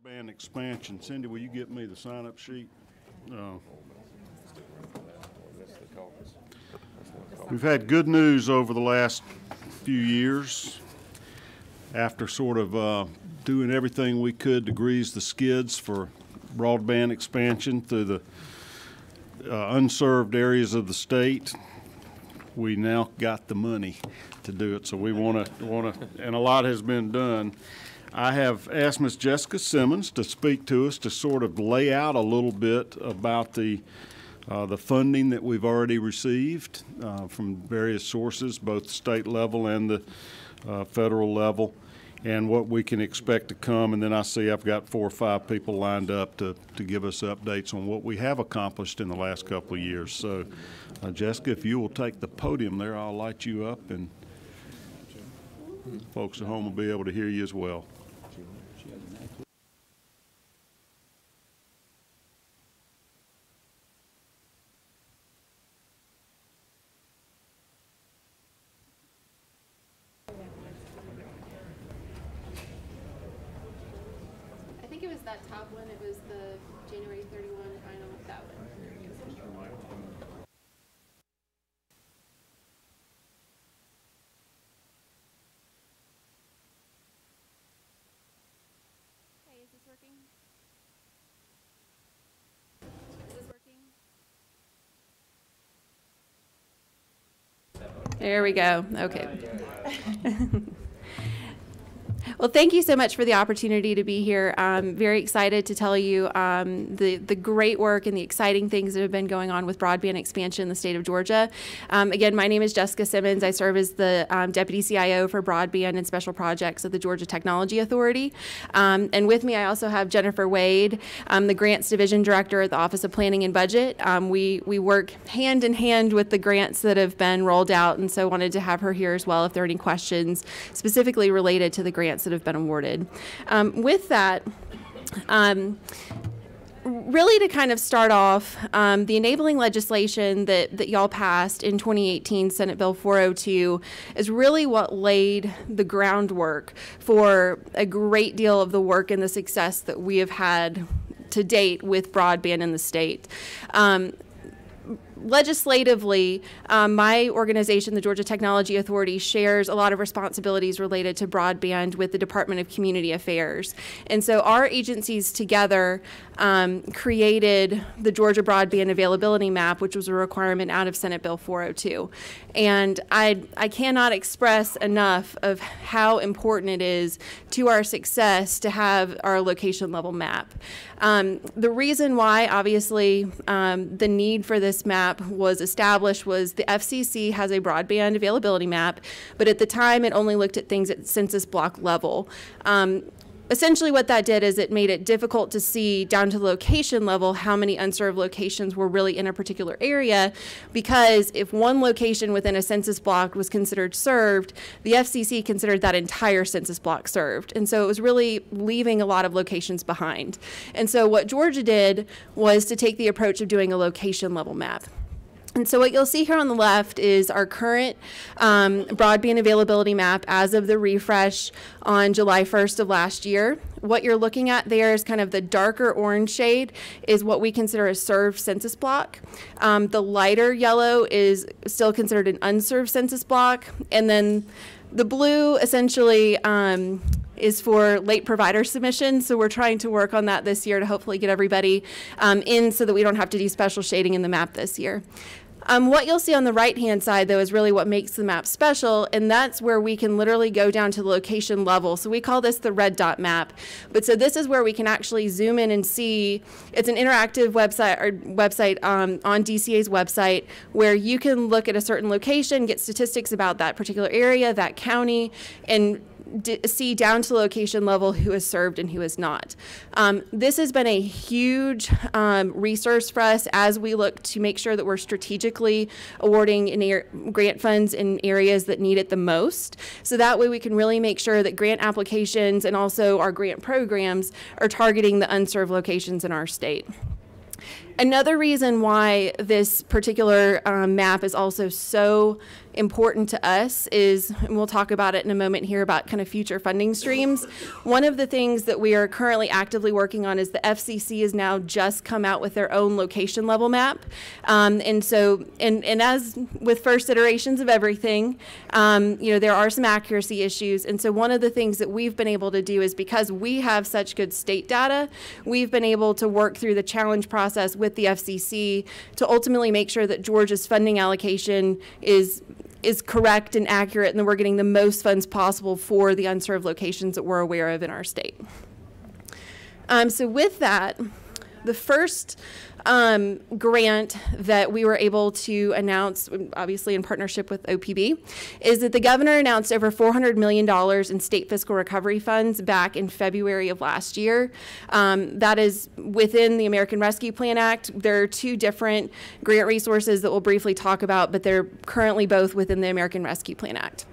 Broadband expansion. Cindy, will you get me the sign-up sheet? We've had good news over the last few years after sort of doing everything we could to grease the skids for broadband expansion through the unserved areas of the state. We now got the money to do it, so we want to, and a lot has been done. I have asked Ms. Jessica Simmons to speak to us to sort of lay out a little bit about the funding that we've already received from various sources, both state level and the federal level, and what we can expect to come. And then I see I've got 4 or 5 people lined up to give us updates on what we have accomplished in the last couple of years. So, Jessica, if you will take the podium there, I'll light you up, and folks at home will be able to hear you as well. I think it was that top one. It was the January 31 final, that one. Hey, is this working? Is this working? There we go. Okay. Well, thank you so much for the opportunity to be here. I'm very excited to tell you the great work and the exciting things that have been going on with broadband expansion in the state of Georgia. Again, my name is Jessica Simmons. I serve as the Deputy CIO for Broadband and Special Projects at the Georgia Technology Authority. And with me, I also have Jennifer Wade, the Grants Division Director at the Office of Planning and Budget. We work hand in hand with the grants that have been rolled out, and so wanted to have her here as well if there are any questions specifically related to the grants that have been awarded. With that, really to kind of start off, the enabling legislation that y'all passed in 2018, Senate Bill 402, is really what laid the groundwork for a great deal of the work and the success that we have had to date with broadband in the state. Legislatively, my organization, the Georgia Technology Authority, shares a lot of responsibilities related to broadband with the Department of Community Affairs. And so our agencies together created the Georgia Broadband Availability Map, which was a requirement out of Senate Bill 402. And I cannot express enough of how important it is to our success to have our location level map. The reason why, obviously, the need for this map was established was the FCC has a broadband availability map, but at the time it only looked at things at census block level. Essentially what that did is it made it difficult to see down to the location level how many unserved locations were really in a particular area, because if one location within a census block was considered served, the FCC considered that entire census block served. And so it was really leaving a lot of locations behind. And so what Georgia did was to take the approach of doing a location level map. And so what you'll see here on the left is our current broadband availability map as of the refresh on July 1st of last year. What you're looking at there is kind of the darker orange shade is what we consider a served census block. The lighter yellow is still considered an unserved census block. And then the blue essentially is for late provider submissions. So we're trying to work on that this year to hopefully get everybody in so that we don't have to do special shading in the map this year. What you'll see on the right-hand side, though, is really what makes the map special, and that's where we can literally go down to the location level. So we call this the red dot map. But so this is where we can actually zoom in and see. It's an interactive website on DCA's website where you can look at a certain location, get statistics about that particular area, that county, and see down to the location level who is served and who is not. This has been a huge resource for us as we look to make sure that we're strategically awarding grant funds in areas that need it the most. So that way we can really make sure that grant applications and also our grant programs are targeting the unserved locations in our state. Another reason why this particular map is also so important to us is, and we'll talk about it in a moment here about kind of future funding streams. One of the things that we are currently actively working on is the FCC has now just come out with their own location level map. And so, and as with first iterations of everything, you know, there are some accuracy issues. And so one of the things that we've been able to do is, because we have such good state data, we've been able to work through the challenge process with the FCC to ultimately make sure that Georgia's funding allocation is correct and accurate, and that we're getting the most funds possible for the unserved locations that we're aware of in our state. So with that, the first grant that we were able to announce, obviously in partnership with OPB, is that the governor announced over $400 million in state fiscal recovery funds back in February of last year. That is within the American Rescue Plan Act. There are two different grant resources that we'll briefly talk about, but they're currently both within the American Rescue Plan Act.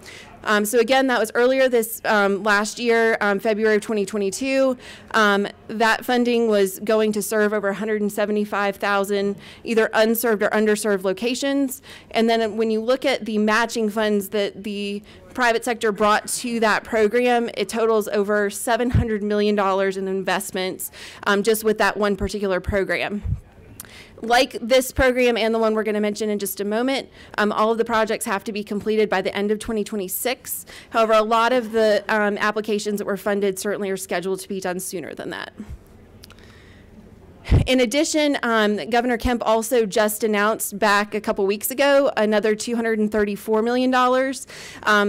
So again, that was earlier this last year, February of 2022. That funding was going to serve over 175,000 either unserved or underserved locations. And then when you look at the matching funds that the private sector brought to that program, it totals over $700 million in investments just with that one particular program. Like this program and the one we're going to mention in just a moment, all of the projects have to be completed by the end of 2026. However, a lot of the applications that were funded certainly are scheduled to be done sooner than that. In addition, Governor Kemp also just announced back a couple weeks ago another $234 million.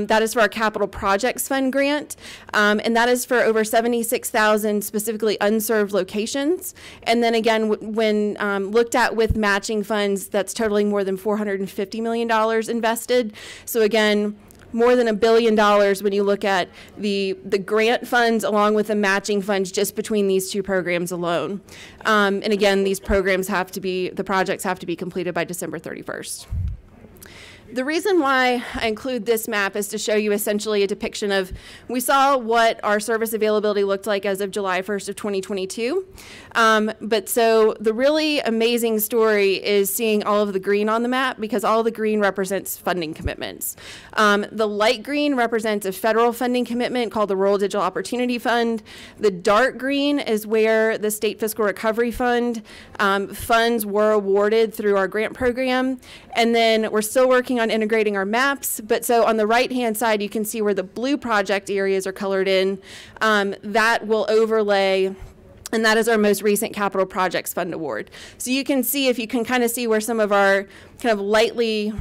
That is for our Capital Projects Fund grant, and that is for over 76,000 specifically unserved locations. And then again, when looked at with matching funds, that's totaling more than $450 million invested. So again, more than $1 billion when you look at the grant funds along with the matching funds just between these two programs alone. And again, these programs have to be, the projects have to be completed by December 31st. The reason why I include this map is to show you essentially a depiction of, we saw what our service availability looked like as of July 1st of 2022. But so the really amazing story is seeing all of the green on the map, because all of the green represents funding commitments. The light green represents a federal funding commitment called the Rural Digital Opportunity Fund. The dark green is where the State Fiscal Recovery Fund funds were awarded through our grant program. And then we're still working on integrating our maps, but so on the right-hand side, you can see where the blue project areas are colored in. That will overlay, and that is our most recent Capital Projects Fund award. So you can see, if you can kind of see where some of our kind of lightly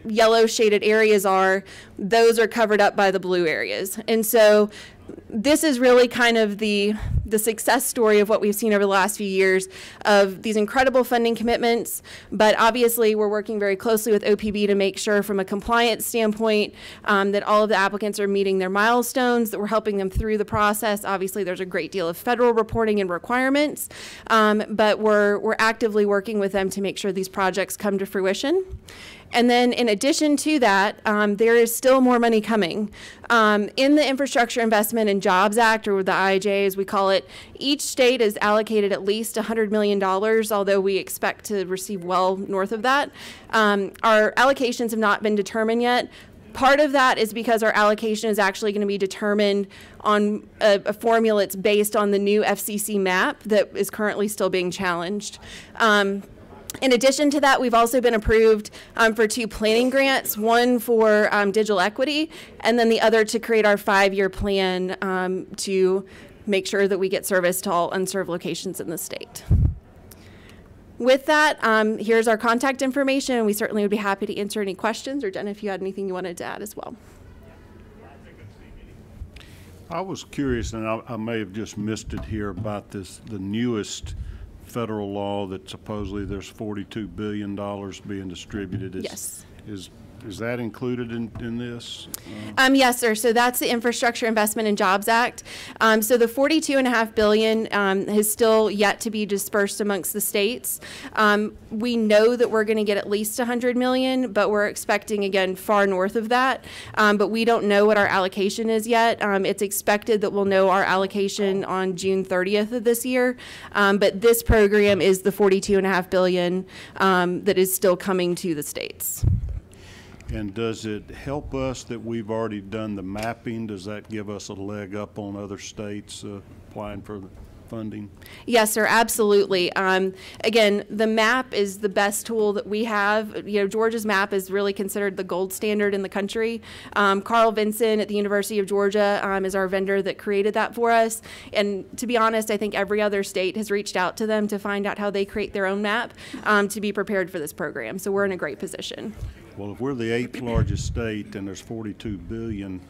yellow shaded areas are, those are covered up by the blue areas. And so this is really kind of the success story of what we've seen over the last few years of these incredible funding commitments. But obviously, we're working very closely with OPB to make sure from a compliance standpoint that all of the applicants are meeting their milestones, that we're helping them through the process. Obviously, there's a great deal of federal reporting and requirements, but we're actively working with them to make sure these projects come to fruition. And then in addition to that, there is still more money coming. In the Infrastructure Investment and Jobs Act, or the IIJ as we call it, each state is allocated at least $100 million, although we expect to receive well north of that. Our allocations have not been determined yet. Part of that is because our allocation is actually going to be determined on a formula that's based on the new FCC map that is currently still being challenged. In addition to that, we've also been approved for 2 planning grants, one for digital equity, and then the other to create our 5-year plan to make sure that we get service to all unserved locations in the state. With that, here's our contact information, and we certainly would be happy to answer any questions, or Jen, if you had anything you wanted to add as well. I was curious, and I may have just missed it here, about the newest federal law that supposedly there's $42 billion being distributed. Yes. Is that included in this? Yes, sir. So that's the Infrastructure Investment and Jobs Act. So the $42.5 billion has still yet to be dispersed amongst the states. We know that we're going to get at least $100 million, but we're expecting, again, far north of that. But we don't know what our allocation is yet. It's expected that we'll know our allocation on June 30th of this year. But this program is the $42.5 billion that is still coming to the states. And does it help us that we've already done the mapping? Does that give us a leg up on other states applying for the funding? Yes, sir, absolutely. Again, the map is the best tool that we have. You know, Georgia's map is really considered the gold standard in the country. Carl Vinson at the University of Georgia is our vendor that created that for us. And to be honest, I think every other state has reached out to them to find out how they create their own map to be prepared for this program. So we're in a great position. Well, if we're the 8th largest state and there's 42 billion,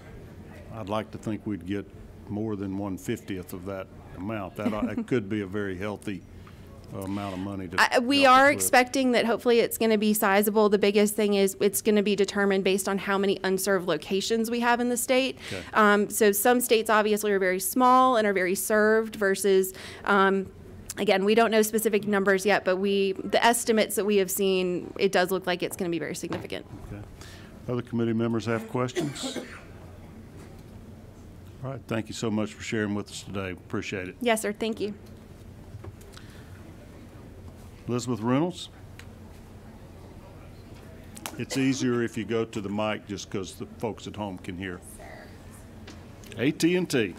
I'd like to think we'd get more than 1/50th of that amount. That could be a very healthy amount of money to we are expecting that hopefully it's going to be sizable. The biggest thing is it's going to be determined based on how many unserved locations we have in the state. Okay. So some states obviously are very small and are very served versus again, we don't know specific numbers yet, but the estimates that we have seen, it does look like it's going to be very significant. Okay. Other committee members have questions? All right, thank you so much for sharing with us today. Appreciate it. Yes, sir. Thank you. Elizabeth Reynolds? It's easier if you go to the mic just because the folks at home can hear. AT&T.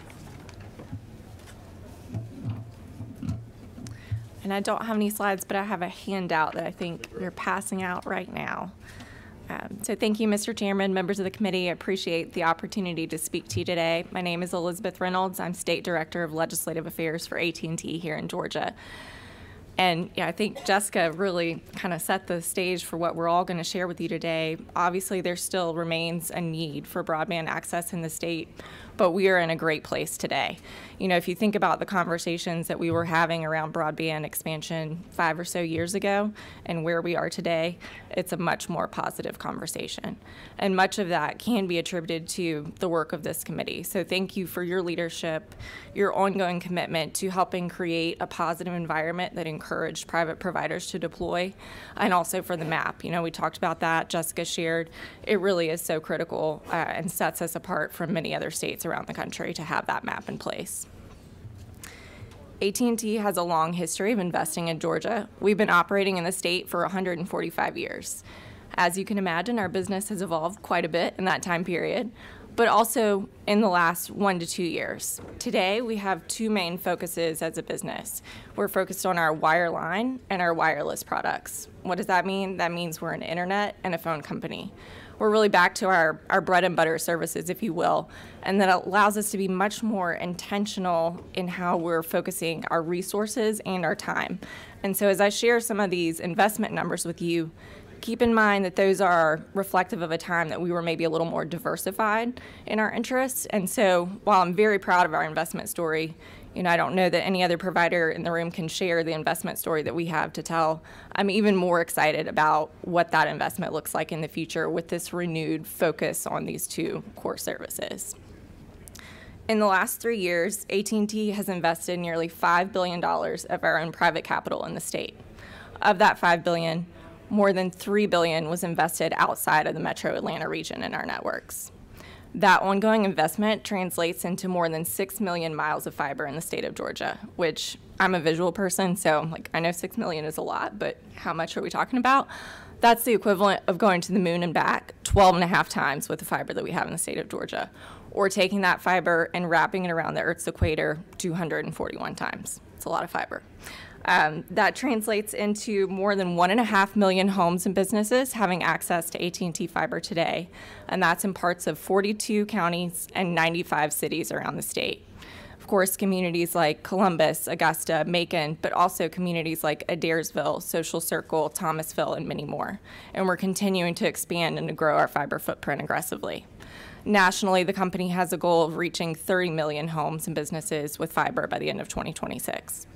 And I don't have any slides, but I have a handout that I think you're passing out right now. So thank you, Mr. Chairman, members of the committee. I appreciate the opportunity to speak to you today. My name is Elizabeth Reynolds. I'm State Director of Legislative Affairs for AT&T here in Georgia. And yeah, I think Jessica really kind of set the stage for what we're all going to share with you today. Obviously, there still remains a need for broadband access in the state, but we are in a great place today. You know, if you think about the conversations that we were having around broadband expansion 5 or so years ago and where we are today, it's a much more positive conversation. And much of that can be attributed to the work of this committee. So thank you for your leadership, your ongoing commitment to helping create a positive environment that encouraged private providers to deploy, and also for the map. You know, we talked about that, Jessica shared. It really is so critical and sets us apart from many other states around the country to have that map in place. AT&T has a long history of investing in Georgia. We've been operating in the state for 145 years. As you can imagine, our business has evolved quite a bit in that time period, but also in the last 1 to 2 years. Today, we have 2 main focuses as a business. We're focused on our wireline and our wireless products. What does that mean? That means we're an internet and a phone company. We're really back to our bread and butter services, if you will, and that allows us to be much more intentional in how we're focusing our resources and our time. And so as I share some of these investment numbers with you, keep in mind that those are reflective of a time that we were maybe a little more diversified in our interests. And so while I'm very proud of our investment story, you know, I don't know that any other provider in the room can share the investment story that we have to tell. I'm even more excited about what that investment looks like in the future with this renewed focus on these 2 core services. In the last 3 years, AT&T has invested nearly $5 billion of our own private capital in the state. Of that $5 billion, more than $3 billion was invested outside of the metro Atlanta region in our networks. That ongoing investment translates into more than 6 million miles of fiber in the state of Georgia, which I'm a visual person, so I know 6 million is a lot, but how much are we talking about? That's the equivalent of going to the moon and back 12.5 times with the fiber that we have in the state of Georgia, or taking that fiber and wrapping it around the Earth's equator 241 times. It's a lot of fiber. That translates into more than 1.5 million homes and businesses having access to AT&T fiber today, and that's in parts of 42 counties and 95 cities around the state. Of course, communities like Columbus, Augusta, Macon, but also communities like Adairsville, Social Circle, Thomasville, and many more. And we're continuing to expand and to grow our fiber footprint aggressively. Nationally, the company has a goal of reaching 30 million homes and businesses with fiber by the end of 2026.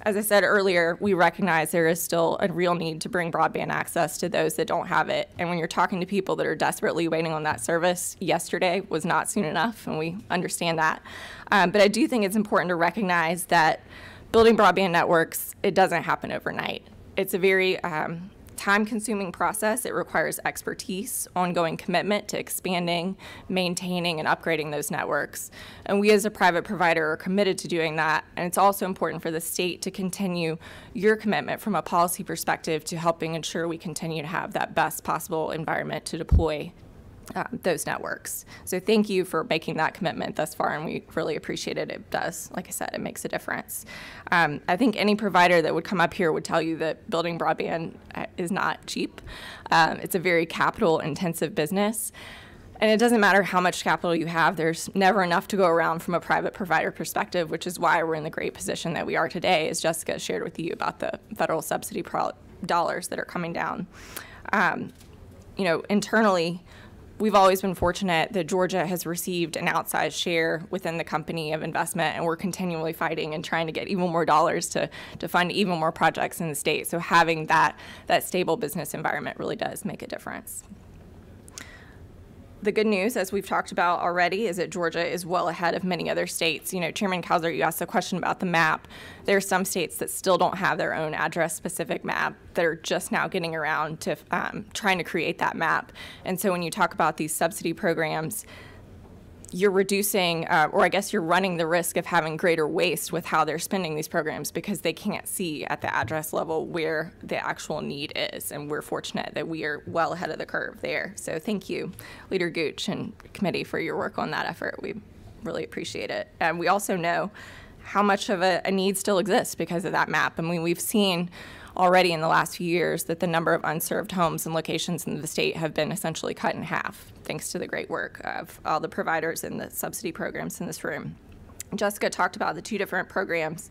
As I said earlier, we recognize there is still a real need to bring broadband access to those that don't have it. And when you're talking to people that are desperately waiting on that service, yesterday was not soon enough, and we understand that. But I do think it's important to recognize that building broadband networks, it doesn't happen overnight. It's a very time-consuming process. It requires expertise, ongoing commitment to expanding, maintaining, and upgrading those networks. And we as a private provider are committed to doing that. And it's also important for the state to continue your commitment from a policy perspective to helping ensure we continue to have that best possible environment to deploy those networks. So thank you for making that commitment thus far, and we really appreciate it. It does, like I said, it makes a difference. I think any provider that would come up here would tell you that building broadband is not cheap. It's a very capital-intensive business. And it doesn't matter how much capital you have, there's never enough to go around from a private provider perspective, which is why we're in the great position that we are today, as Jessica shared with you about the federal subsidy dollars that are coming down. You know, internally, we've always been fortunate that Georgia has received an outsized share within the company of investment, and we're continually fighting and trying to get even more dollars to fund even more projects in the state. So having that stable business environment really does make a difference. The good news, as we've talked about already, is that Georgia is well ahead of many other states. You know, Chairman Kauser, you asked a question about the map. There are some states that still don't have their own address-specific map that are just now getting around to trying to create that map. And so when you talk about these subsidy programs, you're reducing, or I guess you're running the risk of having greater waste with how they're spending these programs because they can't see at the address level where the actual need is. And we're fortunate that we are well ahead of the curve there. So thank you, Leader Gooch and committee, for your work on that effort. We really appreciate it. And we also know how much of a need still exists because of that map. I mean, we've seen already in the last few years that the number of unserved homes and locations in the state have been essentially cut in half, thanks to the great work of all the providers and the subsidy programs in this room. Jessica talked about the two different programs.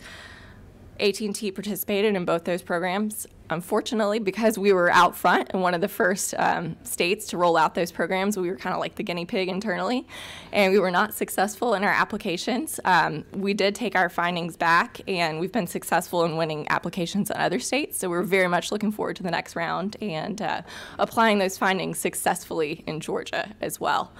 AT&T participated in both those programs. Unfortunately, because we were out front and one of the first states to roll out those programs, we were kind of like the guinea pig internally, and we were not successful in our applications. We did take our findings back, and we've been successful in winning applications in other states, so we're very much looking forward to the next round and applying those findings successfully in Georgia as well.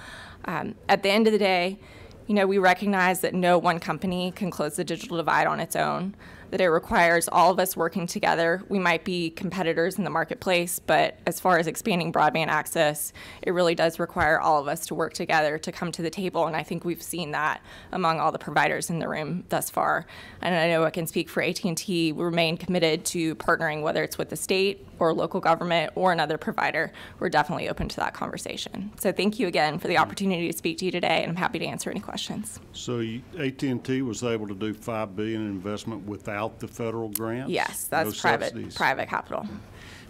At the end of the day, you know, we recognize that no one company can close the digital divide on its own, that it requires all of us working together. We might be competitors in the marketplace, but as far as expanding broadband access, it really does require all of us to work together to come to the table, and I think we've seen that among all the providers in the room thus far. And I know I can speak for AT&T, we remain committed to partnering, whether it's with the state or local government or another provider. We're definitely open to that conversation. So thank you again for the opportunity to speak to you today, and I'm happy to answer any questions. So AT&T was able to do $5 billion in investment without the federal grants? Yes, that's private capital.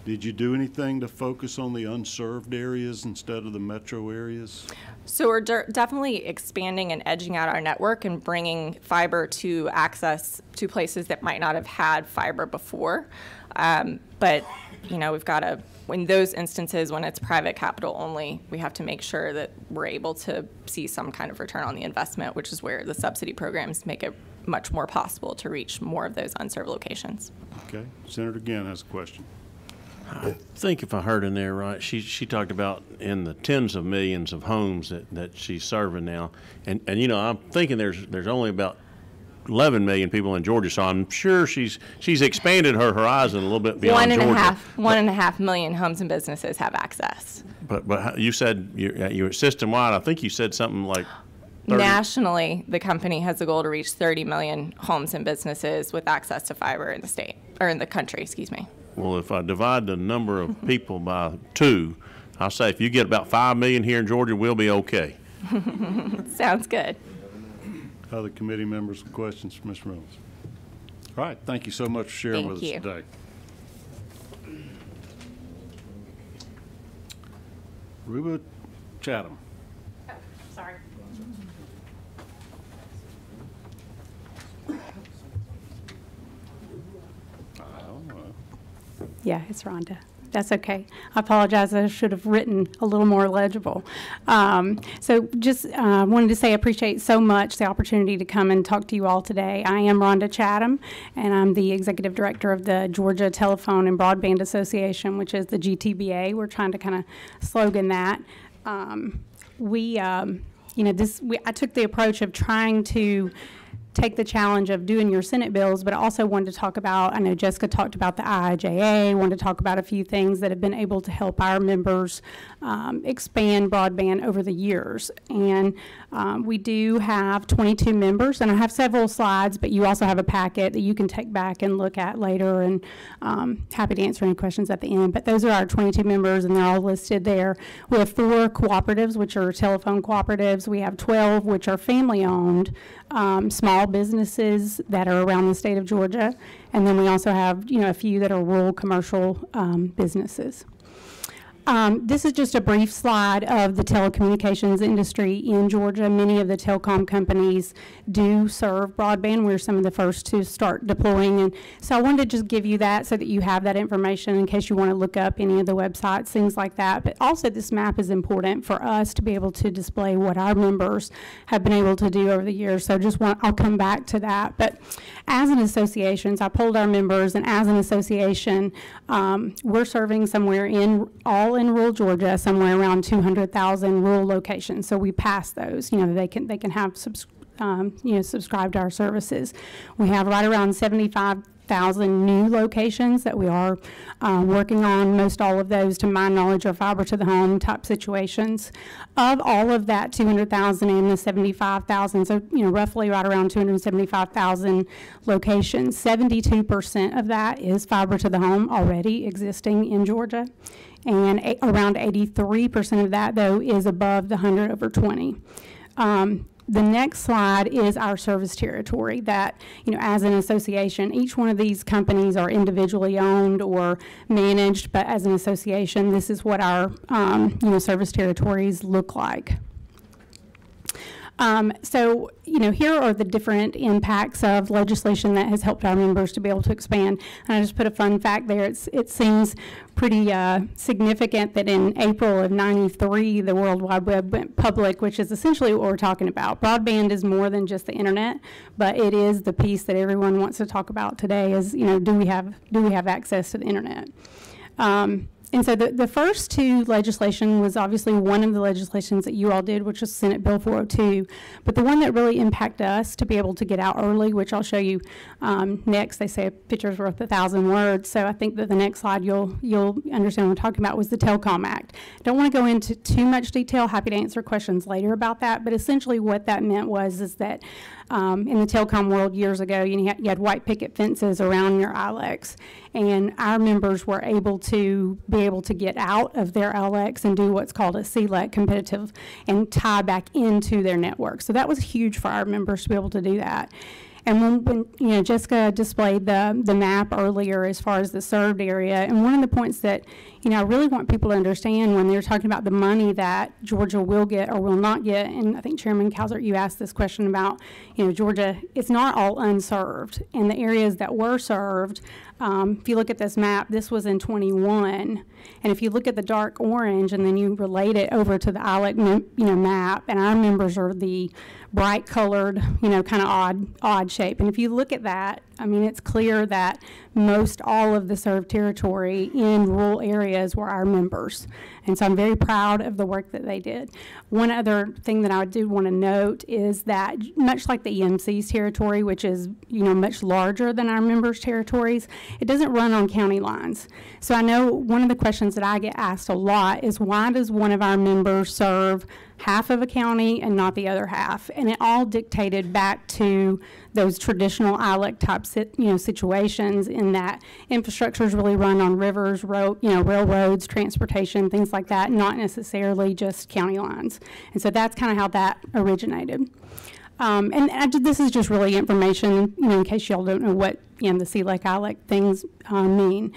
Did you do anything to focus on the unserved areas instead of the metro areas? So we're definitely expanding and edging out our network and bringing fiber to access to places that might not have had fiber before. But, you know, we've got to, in those instances when it's private capital only, we have to make sure that we're able to see some kind of return on the investment, which is where the subsidy programs make it much more possible to reach more of those unserved locations. Okay. Senator Ginn has a question. I think if I heard in there right, she talked about in the tens of millions of homes that she's serving now. And you know, I'm thinking there's only about 11 million people in Georgia, so I'm sure she's expanded her horizon a little bit beyond Georgia. 1.5 million homes and businesses have access. But you said you're system-wide. I think you said something like 30. Nationally, the company has a goal to reach 30 million homes and businesses with access to fiber in the state, or in the country, excuse me. Well, if I divide the number of people by 2, I'll say if you get about 5 million here in Georgia, we'll be okay. Sounds good. Other committee members with questions for Ms. Reynolds? All right, thank you so much for sharing with us today. Ruba Chatham. Oh, sorry. Yeah, it's Rhonda. That's okay. I apologize. I should have written a little more legible. So just wanted to say I appreciate so much the opportunity to come and talk to you all today. I am Rhonda Chatham, and I'm the Executive Director of the Georgia Telephone and Broadband Association, which is the GTBA. We're trying to kind of slogan that. I took the approach of trying to take the challenge of doing your Senate bills, but I also wanted to talk about, I know Jessica talked about the IIJA, wanted to talk about a few things that have been able to help our members expand broadband over the years. And we do have 22 members, and I have several slides, but you also have a packet that you can take back and look at later, and happy to answer any questions at the end. But those are our 22 members, and they're all listed there. We have 4 cooperatives, which are telephone cooperatives. We have 12, which are family-owned, small businesses that are around the state of Georgia. And then we also have, a few that are rural commercial businesses. This is just a brief slide of the telecommunications industry in Georgia. Many of the telecom companies do serve broadband. We're some of the first to start deploying. And so I wanted to just give you that so that you have that information in case you want to look up any of the websites, things like that. But also this map is important for us to be able to display what our members have been able to do over the years. So I'll come back to that. But as an association, so I polled our members, and as an association, we're serving somewhere in rural Georgia, somewhere around 200,000 rural locations. So we pass those. They can have subscribe to our services. We have right around 75,000 new locations that we are working on. Most all of those, to my knowledge, are fiber to the home type situations. Of all of that 200,000 and the 75,000, so roughly right around 275,000 locations, 72% of that is fiber to the home already existing in Georgia. And around 83% of that, though, is above the 100/20. The next slide is our service territory that, as an association, each one of these companies are individually owned or managed, but as an association, this is what our, service territories look like. So, here are the different impacts of legislation that has helped our members to be able to expand. And I just put a fun fact there. It seems pretty significant that in April of '93, the World Wide Web went public, which is essentially what we're talking about. Broadband is more than just the internet, but it is the piece that everyone wants to talk about today is, do we have access to the internet? And so the first 2 legislation was obviously one of the legislations that you all did, which was Senate Bill 402. But the one that really impacted us to be able to get out early, which I'll show you next, they say a picture's worth 1,000 words. So I think that the next slide you'll understand what I'm talking about was the Telecom Act. Don't want to go into too much detail. Happy to answer questions later about that. But essentially what that meant is that in the telecom world years ago, you had white picket fences around your ILECs, and our members were able to get out of their ILECs and do what's called a CLEC competitive and tie back into their network. So that was huge for our members to be able to do that. And when Jessica displayed the map earlier as far as the served area, and one of the points that, I really want people to understand when they're talking about the money that Georgia will get or will not get, and I think Chairman Calzert, you asked this question about, Georgia, it's not all unserved. And the areas that were served, if you look at this map, this was in 21. And if you look at the dark orange and then you relate it over to the ILEC map, and our members are the bright colored, kind of odd shape. And if you look at that, it's clear that most all of the served territory in rural areas were our members. And so I'm very proud of the work that they did. One other thing that I do want to note is that much like the EMC's territory, which is, much larger than our members' territories, it doesn't run on county lines. So I know one of the questions that I get asked a lot is, why does one of our members serve half of a county and not the other half? And it all dictated back to those traditional ILEC type situations, in that infrastructure is really run on rivers, railroads, transportation, things like that, not necessarily just county lines. And so that's kind of how that originated. This is just really information, in case y'all don't know what the CLEC, ILEC things mean.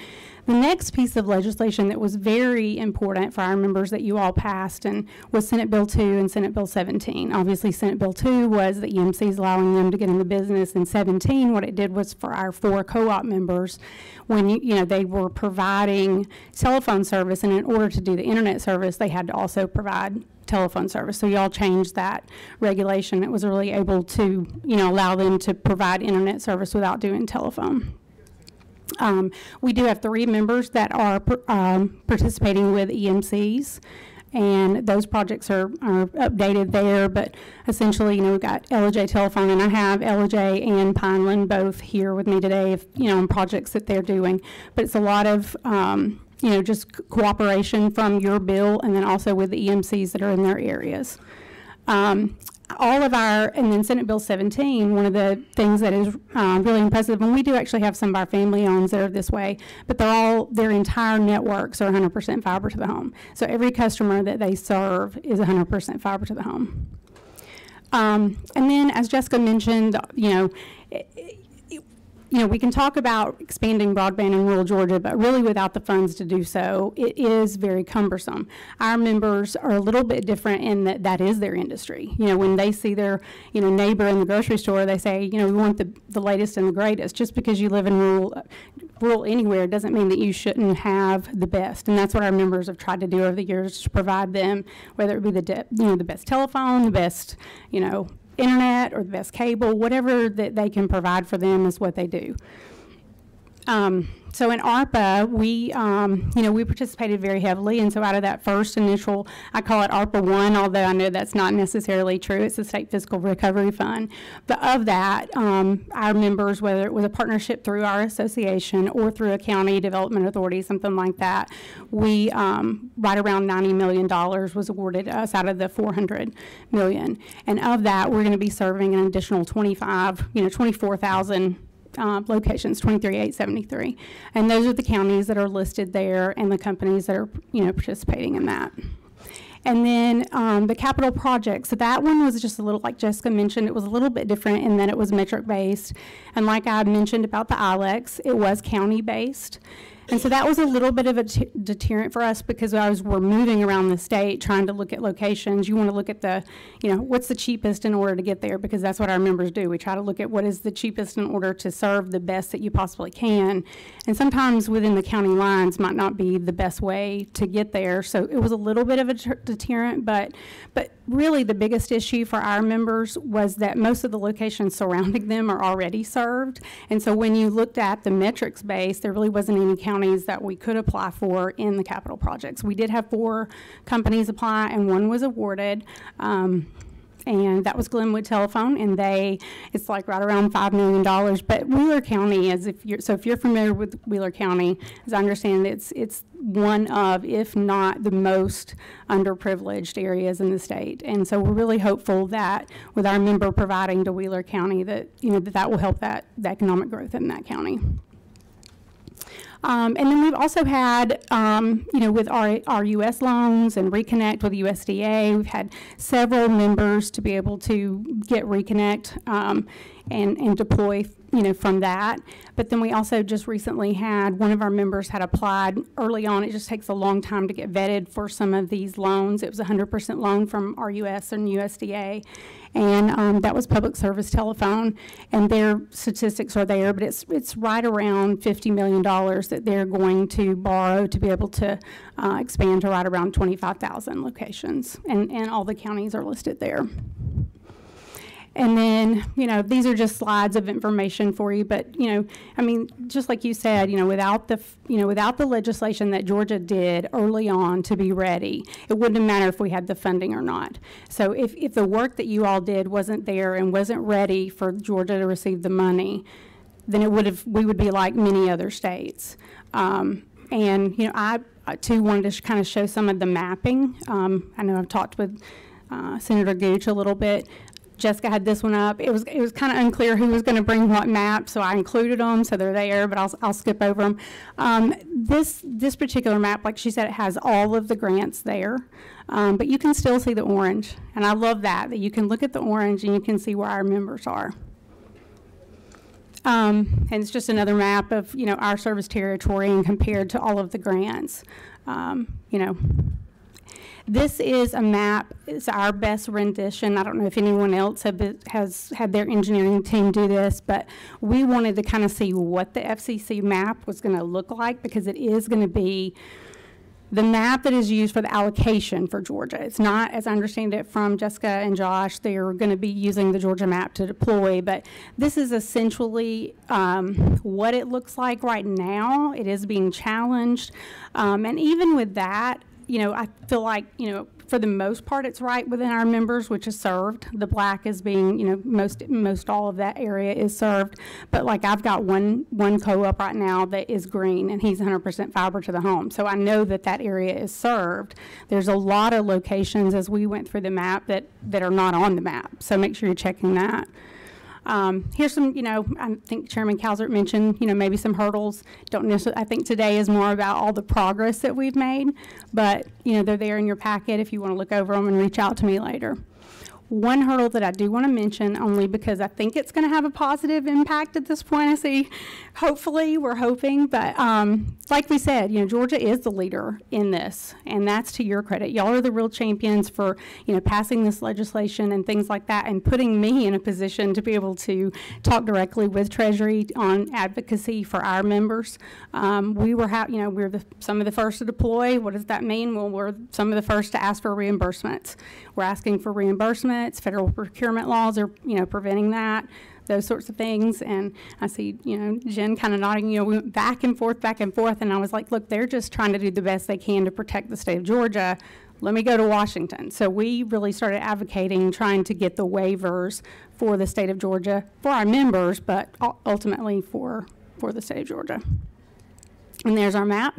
The next piece of legislation that was very important for our members that you all passed was Senate Bill 2 and Senate Bill 17. Obviously, Senate Bill 2 was the EMCs allowing them to get in the business. And 17, what it did was for our 4 co-op members, when they were providing telephone service, and in order to do the internet service, they had to also provide telephone service. So y'all changed that regulation. It was really able to, allow them to provide internet service without doing telephone. We do have 3 members that are participating with EMCs, and those projects are updated there. But essentially, we've got LJ Telephone, and I have LJ and Pineland both here with me today, on projects that they're doing. But it's a lot of just cooperation from your bill, and then also with the EMCs that are in their areas. And then Senate Bill 17, one of the things that is really impressive, and we do actually have some of our family-owns that are this way, but their entire networks are 100% fiber to the home. So every customer that they serve is 100% fiber to the home. And then, as Jessica mentioned, we can talk about expanding broadband in rural Georgia, but really without the funds to do so, it is very cumbersome. Our members are a little bit different in that is their industry. When they see their, neighbor in the grocery store, they say, we want the latest and the greatest. Just because you live in rural anywhere doesn't mean that you shouldn't have the best. And that's what our members have tried to do over the years, to provide them, whether it be the best telephone, the best, internet, or the best cable, whatever that they can provide for them is what they do. So in ARPA, we participated very heavily, and so out of that first initial, I call it ARPA 1, although I know that's not necessarily true. It's the State Fiscal Recovery Fund. But of that, our members, whether it was a partnership through our association or through a county development authority, something like that, we, right around $90 million was awarded us out of the $400 million. And of that, we're going to be serving an additional 24,000 locations, 23,873. And those are the counties that are listed there and the companies that are, participating in that. And then the capital project. So that one was just a little, like Jessica mentioned, it was a little bit different in that it was metric-based. And like I mentioned about the ILEX, it was county-based. And so that was a little bit of a deterrent for us, because as we're moving around the state trying to look at locations, you want to look at what's the cheapest in order to get there, because that's what our members do. We try to look at what is the cheapest in order to serve the best that you possibly can. And sometimes within the county lines might not be the best way to get there. So it was a little bit of a deterrent, but really the biggest issue for our members was that most of the locations surrounding them are already served. And so when you looked at the metrics base, there really wasn't any counties that we could apply for in the capital projects. We did have 4 companies apply, and 1 was awarded. And that was Glenwood Telephone, and it's like right around $5 million. But Wheeler County, if you're familiar with Wheeler County, as I understand it, it's one of, if not the most underprivileged areas in the state. And so we're really hopeful that with our member providing to Wheeler County that will help the economic growth in that county. And then we've also had, with our U.S. loans and Reconnect with USDA, we've had several members to be able to get Reconnect and deploy, from that. But then we also just recently had one of our members had applied early on. It just takes a long time to get vetted for some of these loans. It was a 100% loan from RUS and USDA. And that was Public Service Telephone, and their statistics are there, but it's right around $50 million that they're going to borrow to be able to expand to right around 25,000 locations, and all the counties are listed there. And then, these are just slides of information for you, but, just like you said, without the legislation that Georgia did early on to be ready, it wouldn't matter if we had the funding or not. So if the work that you all did wasn't there and wasn't ready for Georgia to receive the money, then we would be like many other states. I too wanted to kind of show some of the mapping. I know I've talked with Senator Gooch a little bit. Jessica had this one up. It was kind of unclear who was going to bring what map, so I included them, so they're there, but I'll skip over them. This particular map, like she said, it has all of the grants there, but you can still see the orange, and I love that you can look at the orange and you can see where our members are. And it's just another map of, our service territory and compared to all of the grants, This is a map. It's our best rendition. I don't know if anyone else has had their engineering team do this, but we wanted to kind of see what the FCC map was going to look like, because it is going to be the map that is used for the allocation for Georgia. It's not, as I understand it from Jessica and Josh, they're going to be using the Georgia map to deploy, but this is essentially what it looks like right now. It is being challenged, and even with that, I feel like, for the most part, it's right within our members, which is served. The black is being, most all of that area is served. But like I've got one co-op right now that is green, and he's 100% fiber to the home. So I know that area is served. There's a lot of locations as we went through the map that are not on the map. So make sure you're checking that. Here's some, I think Chairman Calzert mentioned, maybe some hurdles. Don't necessarily, I think today is more about all the progress that we've made, but, they're there in your packet if you want to look over them and reach out to me later. One hurdle that I do want to mention, only because I think it's going to have a positive impact at this point, I see, hopefully, we're hoping, but like we said, Georgia is the leader in this, and that's to your credit. Y'all are the real champions for, passing this legislation and things like that, and putting me in a position to be able to talk directly with Treasury on advocacy for our members. We were, we're some of the first to deploy. What does that mean? Well, we're some of the first to ask for reimbursements. We're asking for reimbursements. Federal procurement laws are, preventing that, those sorts of things. And I see, Jen kind of nodding, we went back and forth, and I was like, look, they're just trying to do the best they can to protect the state of Georgia. Let me go to Washington. So we really started advocating, trying to get the waivers for the state of Georgia, for our members, but ultimately for the state of Georgia. And there's our map.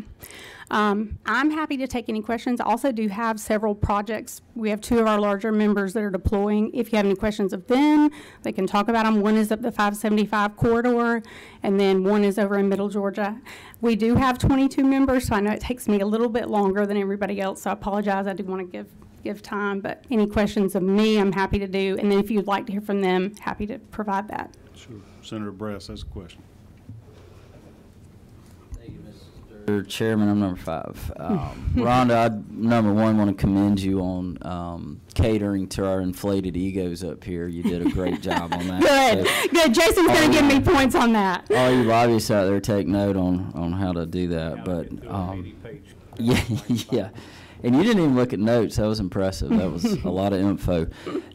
I'm happy to take any questions. I also do have several projects. We have 2 of our larger members that are deploying. If you have any questions of them, they can talk about them. One is up the 575 corridor, and then one is over in Middle Georgia. We do have 22 members, so I know it takes me a little bit longer than everybody else, so I apologize. I do want to give time, but any questions of me, I'm happy to do. And then if you'd like to hear from them, happy to provide that. Sure. Senator Brass has a question. Chairman, I'm number 5. Rhonda, I, number 1, want to commend you on catering to our inflated egos up here. You did a great job on that. Good, so, good. Jason's going to give me points on that. All you lobbyists out there, take note on how to do that. But yeah. And you didn't even look at notes. That was impressive. That was a lot of info.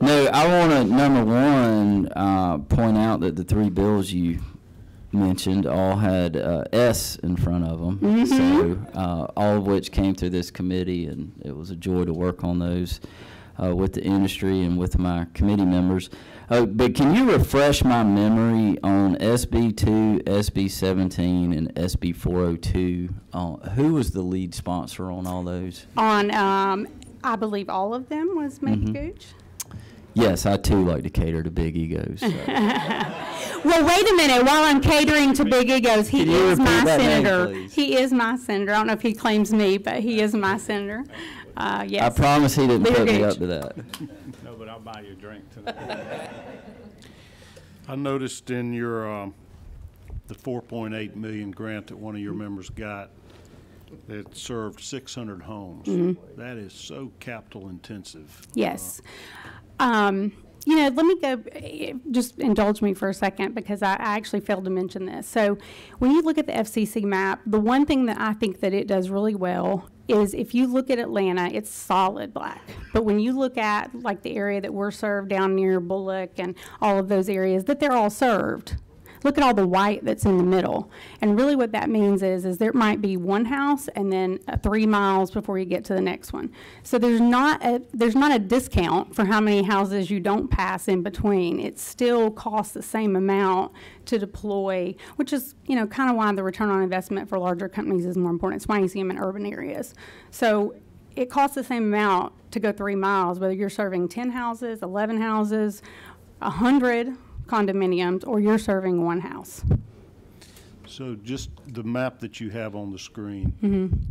No, I want to, number 1, point out that the 3 bills you mentioned all had S in front of them, so all of which came through this committee, and it was a joy to work on those with the industry and with my committee members. But can you refresh my memory on SB 2, SB 17, and SB 402? Who was the lead sponsor on all those? On, I believe all of them was Maggie Gooch. Yes, I too like to cater to big egos. So. Well, wait a minute. While I'm catering to big egos, he is my senator. He is my senator. I don't know if he claims me, but he is my senator. Yes. I promise he didn't put me up to that. No, but I'll buy you a drink tonight. I noticed in your the $4.8 million grant that one of your members got that served 600 homes. That is so capital intensive. Yes. Let me go, just indulge me for a second, because I actually failed to mention this. So when you look at the FCC map, the one thing that I think that it does really well is if you look at Atlanta, it's solid black. But when you look at like the area that we're served down near Bullock and all of those areas, that they're all served. Look at all the white that's in the middle. And really what that means is there might be one house and then 3 miles before you get to the next one. So there's not a discount for how many houses you don't pass in between. It still costs the same amount to deploy, which is, kind of why the return on investment for larger companies is more important. It's why you see them in urban areas. So it costs the same amount to go 3 miles, whether you're serving 10 houses, 11 houses, 100 condominiums, or you're serving one house. So just the map that you have on the screen,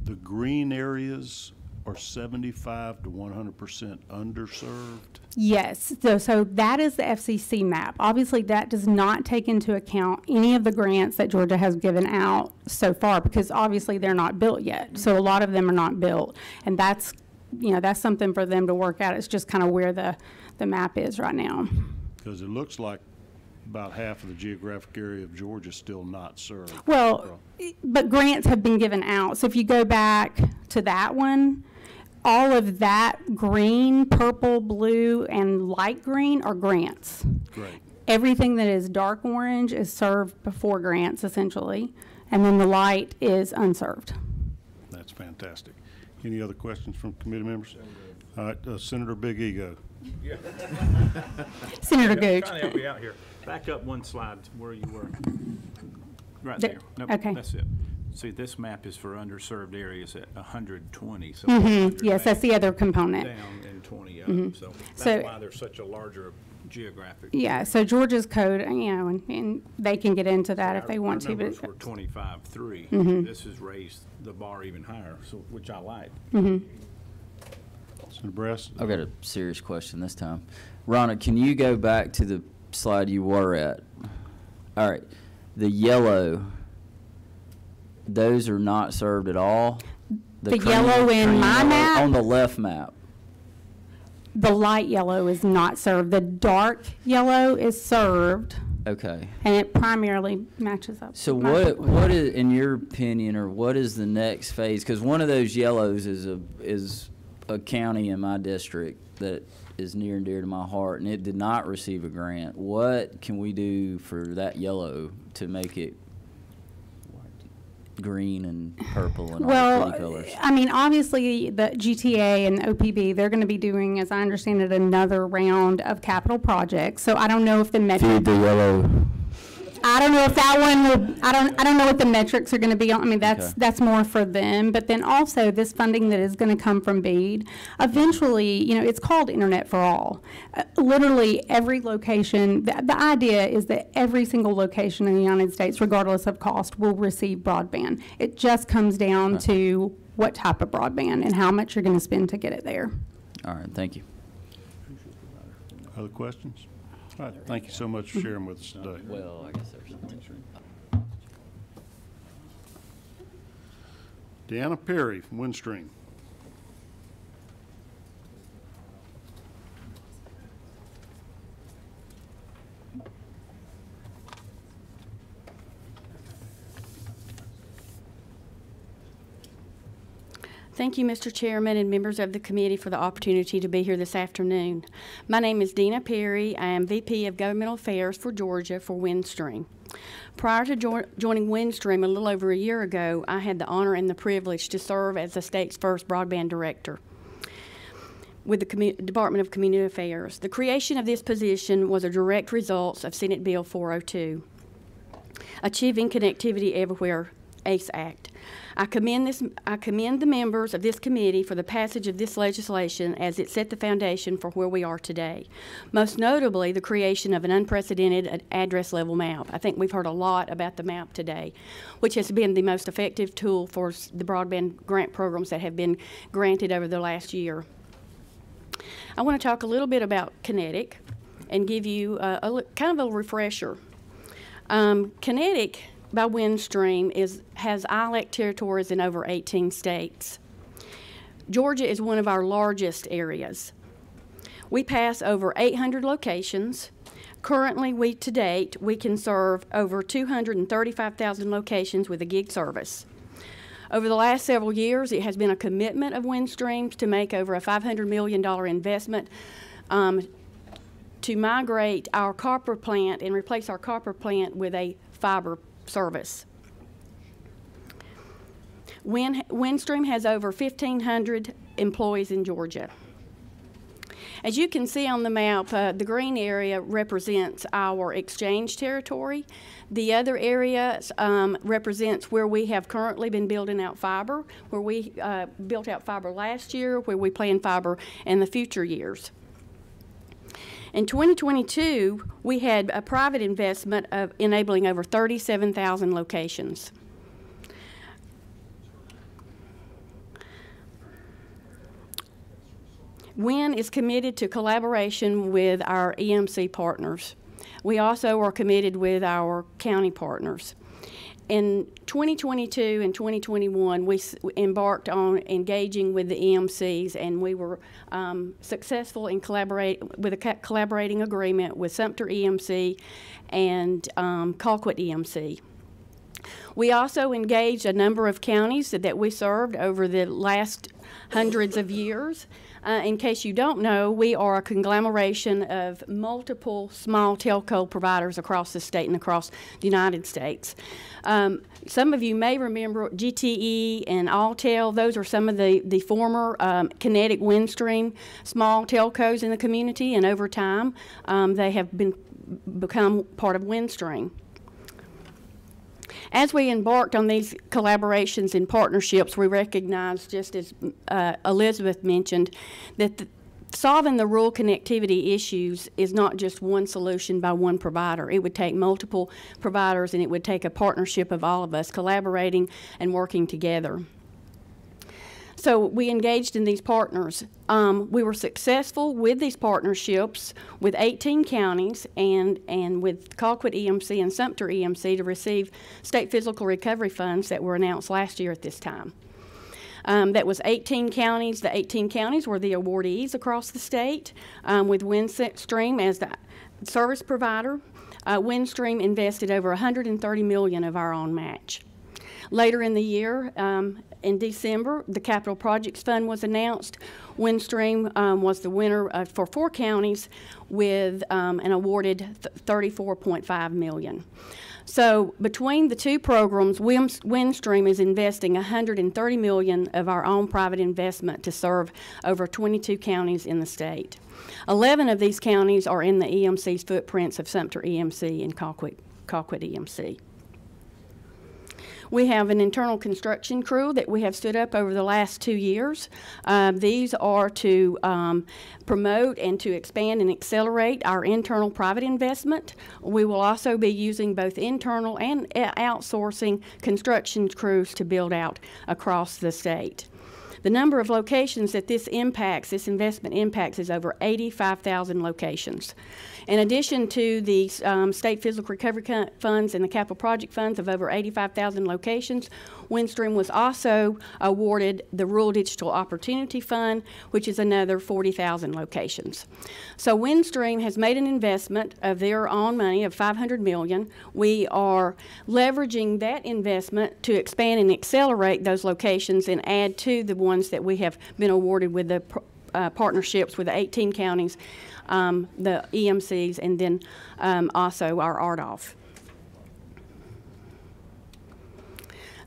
the green areas are 75 to 100% underserved? Yes, so that is the FCC map. Obviously, that does not take into account any of the grants that Georgia has given out so far, because obviously they're not built yet. So a lot of them are not built, and that's something for them to work out. It's just kind of where the map is right now. Because it looks like about half of the geographic area of Georgia is still not served. Well, but grants have been given out. So if you go back to that one, all of that green, purple, blue, and light green are grants. Great. Everything that is dark orange is served before grants, essentially, and then the light is unserved. That's fantastic. Any other questions from committee members? All right, Senator Big Ego. Senator I'm Gooch. trying to help you out here. Back up one slide to where you were. Right There. there. Nope, Okay. that's it. See, this map is for underserved areas at 120. So Yes, 100 that's the other component. down and 20 up. So that's So- why there's such a larger geographic. Yeah, so Georgia's code, and they can get into that if they want to, Our but. numbers were 25.3. This has raised the bar even higher, so which I like. Senator Bress? I've got a serious question this time. Ronna, can you go back to the slide you were at? All right, the yellow, those are not served at all? The yellow in my map? On the left map. The light yellow is not served. The dark yellow is served, Okay. and it primarily matches up. So with my what is, in your opinion, or what is the next phase? Because one of those yellows is a county in my district that is near and dear to my heart, and it did not receive a grant. What can we do for that yellow to make it green and purple and all the Well, pretty colors? I mean, obviously, the GTA and OPB, they're going to be doing, as I understand it, another round of capital projects. So I don't know if the metric, Feed the yellow. I don't know if that one will, I don't know what the metrics are going to be on. I mean, Okay. that's more for them. But then also this funding that is going to come from BEAD, eventually, it's called Internet for All. Literally every location, the idea is that every single location in the United States, regardless of cost, will receive broadband. It just comes down to what type of broadband and how much you're going to spend to get it there. All right, thank you. Other questions? All right, thank you so much for sharing with us today. Well, I guess there's something. Deanna Perry from Windstream. Thank you, Mr. Chairman and members of the committee for the opportunity to be here this afternoon. My name is Dina Perry. I am VP of Governmental Affairs for Georgia for Windstream. Prior to joining Windstream a little over a year ago, I had the honor and the privilege to serve as the state's first broadband director with the Department of Community Affairs. The creation of this position was a direct result of Senate Bill 402, Achieving Connectivity Everywhere, ACE Act. I commend the members of this committee for the passage of this legislation as it set the foundation for where we are today. Most notably, the creation of an unprecedented address level map. I think we've heard a lot about the map today, which has been the most effective tool for the broadband grant programs that have been granted over the last year. I want to talk a little bit about Kinetic and give you kind of a refresher. Kinetic by Windstream has ILEC territories in over 18 states. Georgia is one of our largest areas. We pass over 800 locations. Currently, to date, we can serve over 235,000 locations with a gig service. Over the last several years, it has been a commitment of Windstream to make over a $500 million investment to migrate our copper plant and replace our copper plant with a fiber service. Windstream has over 1,500 employees in Georgia. As you can see on the map, the green area represents our exchange territory. The other area represents where we have currently been building out fiber, where we built out fiber last year, where we plan fiber in the future years. In 2022, we had a private investment of enabling over 37,000 locations. WIN is committed to collaboration with our EMC partners. We also are committed with our county partners. In 2022 and 2021, we embarked on engaging with the EMCs, and we were successful in with a collaborating agreement with Sumter EMC and Colquitt EMC. We also engaged a number of counties that we served over the last hundreds of years. In case you don't know, we are a conglomeration of multiple small telco providers across the state and across the United States. Some of you may remember GTE and Alltel. Those are some of the former Kinetic Windstream small telcos in the community, and over time they have become part of Windstream. As we embarked on these collaborations and partnerships, we recognized, just as Elizabeth mentioned, that solving the rural connectivity issues is not just one solution by one provider. It would take multiple providers, and it would take a partnership of all of us collaborating and working together. So we engaged in these partners. We were successful with these partnerships with 18 counties and with Colquitt EMC and Sumter EMC to receive state physical recovery funds that were announced last year at this time. That was 18 counties. The 18 counties were the awardees across the state, with Windstream as the service provider. Windstream invested over $130 million of our own match. Later in the year, in December, the Capital Projects Fund was announced. Windstream was the winner for 4 counties with an awarded $34.5 million. So between the two programs, Windstream is investing $130 million of our own private investment to serve over 22 counties in the state. 11 of these counties are in the EMC's footprints of Sumter EMC and Colquitt EMC. We have an internal construction crew that we have stood up over the last 2 years. These are to promote and to expand and accelerate our internal private investment. We will also be using both internal and outsourcing construction crews to build out across the state. The number of locations that this investment impacts, is over 85,000 locations. In addition to the state physical recovery funds and the capital project funds of over 85,000 locations, Windstream was also awarded the Rural Digital Opportunity Fund, which is another 40,000 locations. So Windstream has made an investment of their own money of $500 million. We are leveraging that investment to expand and accelerate those locations and add to the ones that we have been awarded with the partnerships with the 18 counties, the EMCs, and then also our RDOF.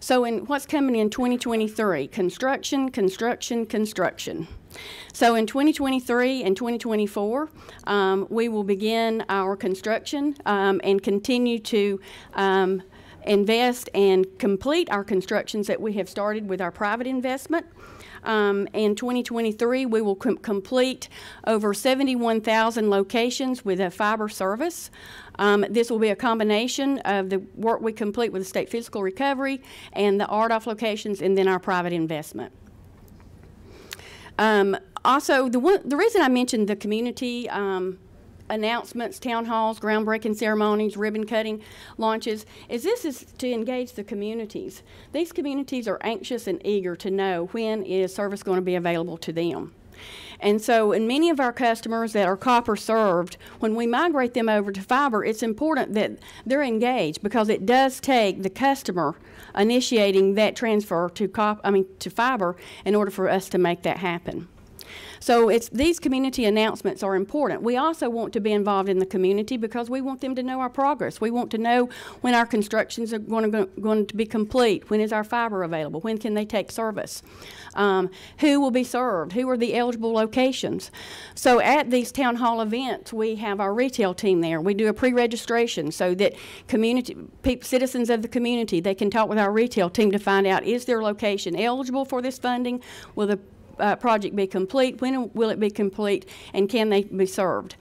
So what's coming in 2023? Construction. So in 2023 and 2024, we will begin our construction and continue to invest and complete our constructions that we have started with our private investment. In 2023, we will complete over 71,000 locations with a fiber service. This will be a combination of the work we complete with the state physical recovery and the RDOF locations, and then our private investment. Also, the reason I mentioned the community announcements, town halls, groundbreaking ceremonies, ribbon cutting launches, is to engage the communities. These communities are anxious and eager to know when is service going to be available to them. And so in many of our customers that are copper served, when we migrate them over to fiber, it's important that they're engaged, because it does take the customer initiating that transfer to fiber in order for us to make that happen. So these community announcements are important. We also want to be involved in the community because we want them to know our progress. We want to know when our constructions are going to be complete. When is our fiber available? When can they take service? Who will be served? Who are the eligible locations? So at these town hall events, we have our retail team there. We do a pre-registration so that citizens of the community, they can talk with our retail team to find out, is their location eligible for this funding? Will the project be complete? When will it be complete? And can they be served?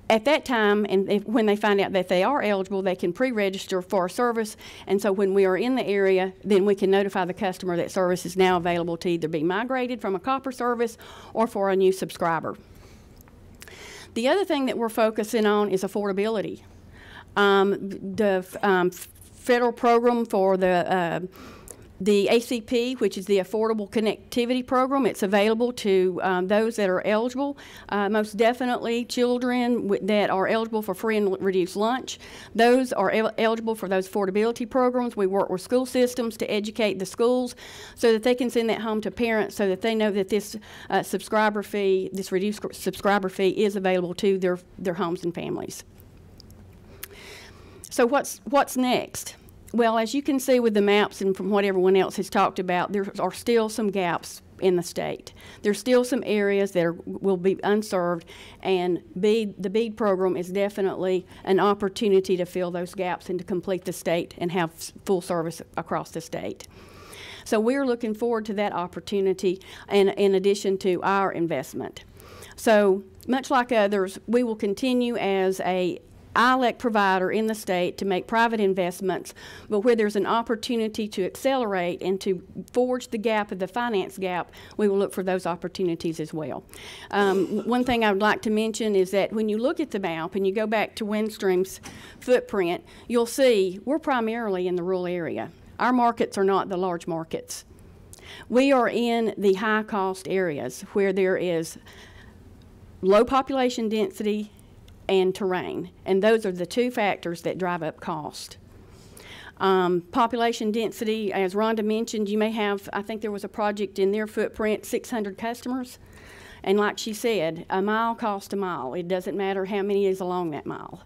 At that time, and when they find out that they are eligible, they can pre-register for a service. And so when we are in the area, then we can notify the customer that service is now available to either be migrated from a copper service or for a new subscriber. The other thing that we're focusing on is affordability. The federal program for the The ACP, which is the Affordable Connectivity Program, it's available to those that are eligible. Most definitely children that are eligible for free and reduced lunch. Those are eligible for those affordability programs. We work with school systems to educate the schools so that they can send that home to parents so that they know that this subscriber fee, this reduced subscriber fee is available to their homes and families. So what's next? Well, as you can see with the maps and from what everyone else has talked about, there are still some gaps in the state. There's still some areas that will be unserved, and the BEAD program is definitely an opportunity to fill those gaps and to complete the state and have full service across the state. So we're looking forward to that opportunity, and in addition to our investment. So much like others, we will continue as a ILEC provider in the state to make private investments, but where there's an opportunity to accelerate and to forge the gap of the finance gap, we will look for those opportunities as well. One thing I would like to mention is that when you look at the map and you go back to Windstream's footprint, you'll see we're primarily in the rural area. Our markets are not the large markets. We are in the high-cost areas where there is low population density and terrain, and those are the two factors that drive up cost. Population density, as Rhonda mentioned, you may have, I think there was a project in their footprint, 600 customers, and like she said, a mile costs a mile. It doesn't matter how many is along that mile.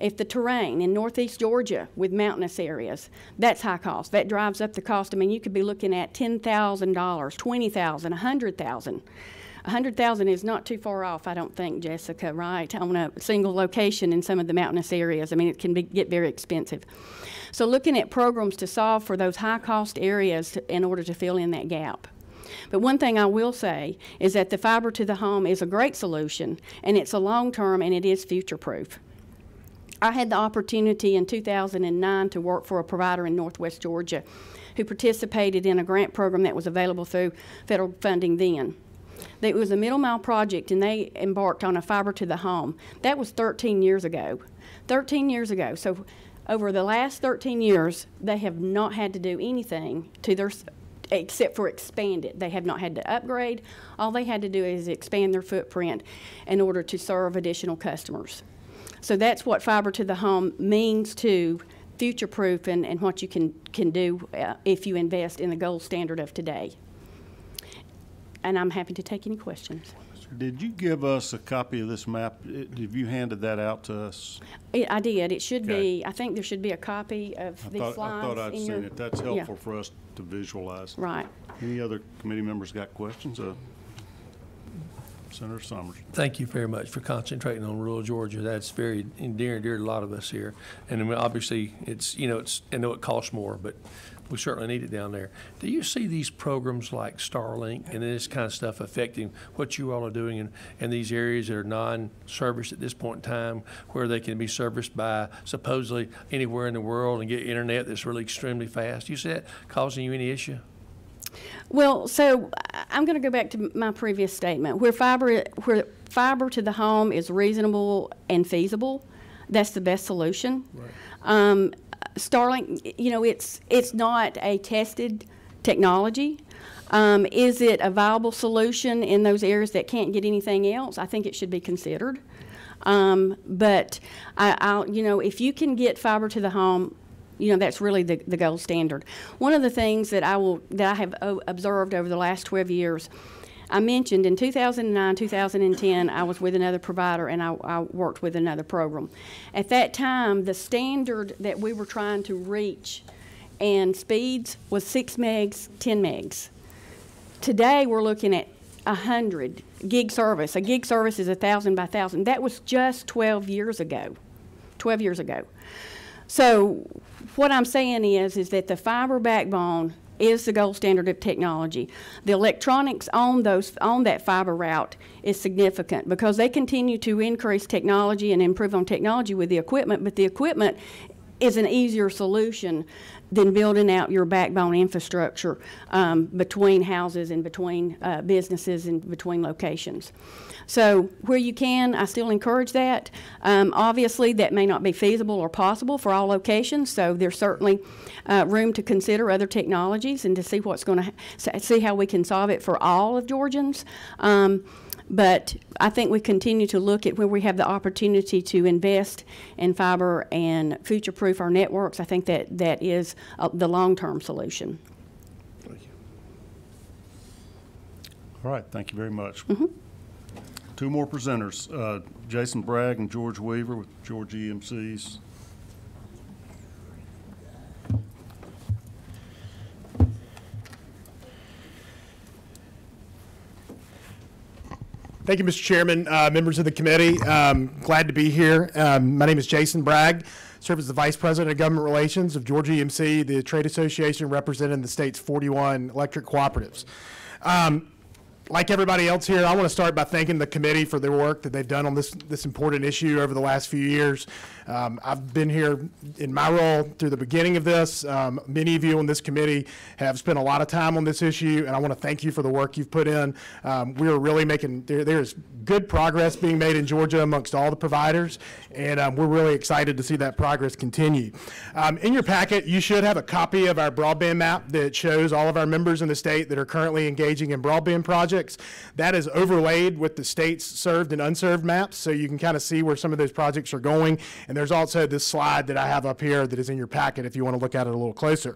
If the terrain in northeast Georgia with mountainous areas, that's high cost. That drives up the cost. I mean, you could be looking at $10,000, $20,000, $100,000. 100,000 is not too far off, I don't think, Jessica, right, on a single location in some of the mountainous areas. I mean, it can get very expensive. So looking at programs to solve for those high-cost areas in order to fill in that gap. But one thing I will say is that the fiber to the home is a great solution, and it's a long-term, and it is future-proof. I had the opportunity in 2009 to work for a provider in northwest Georgia who participated in a grant program that was available through federal funding then. It was a middle mile project, and they embarked on a fiber to the home. That was 13 years ago. 13 years ago. So over the last 13 years, they have not had to do anything to their, except for expand it. They have not had to upgrade. All they had to do is expand their footprint in order to serve additional customers. So that's what fiber to the home means to future-proof and what you can do if you invest in the gold standard of today. And I'm happy to take any questions. Did you give us a copy of this map? Have you handed that out to us? I did. It should Okay. be, I think there should be a copy of these slides. I thought I'd in seen your, it. That's helpful for us to visualize. Right. Any other committee members got questions? Senator Summers. Thank you very much for concentrating on rural Georgia. That's very dear and dear to a lot of us here. And I mean, obviously, it's, you know, I know it costs more, but we certainly need it down there. Do you see these programs like Starlink and this kind of stuff affecting what you all are doing in these areas that are non-serviced at this point in time, where they can be serviced by supposedly anywhere in the world and get internet that's really extremely fast? Do you see that causing you any issue? Well, so I'm going to go back to my previous statement. Where fiber to the home is reasonable and feasible, that's the best solution. Right. Starlink, you know, it's not a tested technology. Is it a viable solution in those areas that can't get anything else? I think it should be considered. But you know, if you can get fiber to the home, you know, that's really the gold standard. One of the things that I have observed over the last 12 years, I mentioned in 2009, 2010, I was with another provider and I worked with another program. At that time, the standard that we were trying to reach and speeds was 6 megs, 10 megs. Today, we're looking at 100 gig service. A gig service is 1,000 by 1,000. That was just 12 years ago. 12 years ago. So what I'm saying is that the fiber backbone is the gold standard of technology. The electronics on that fiber route is significant because they continue to increase technology and improve on technology with the equipment, but the equipment is an easier solution than building out your backbone infrastructure between houses and between businesses and between locations. So where you can, I still encourage that. Obviously, that may not be feasible or possible for all locations, so there's certainly room to consider other technologies and to see what's going to see how we can solve it for all of Georgians. But I think we continue to look at where we have the opportunity to invest in fiber and future-proof our networks. I think that is the long-term solution. Thank you. All right, thank you very much. Mm-hmm. Two more presenters, Jason Bragg and George Weaver with Georgia EMCs. Thank you, Mr. Chairman, members of the committee. Glad to be here. My name is Jason Bragg. Serve as the Vice President of Government Relations of Georgia EMC, the trade association representing the state's 41 electric cooperatives. Like everybody else here, I want to start by thanking the committee for their work that they've done on this important issue over the last few years. I've been here in my role through the beginning of this. Many of you on this committee have spent a lot of time on this issue, and I want to thank you for the work you've put in. We're really making, there's good progress being made in Georgia amongst all the providers, and we're really excited to see that progress continue. In your packet, you should have a copy of our broadband map that shows all of our members in the state that are currently engaging in broadband projects. That is overlaid with the state's served and unserved maps, so you can kind of see where some of those projects are going. And there's also this slide that I have up here that is in your packet if you want to look at it a little closer.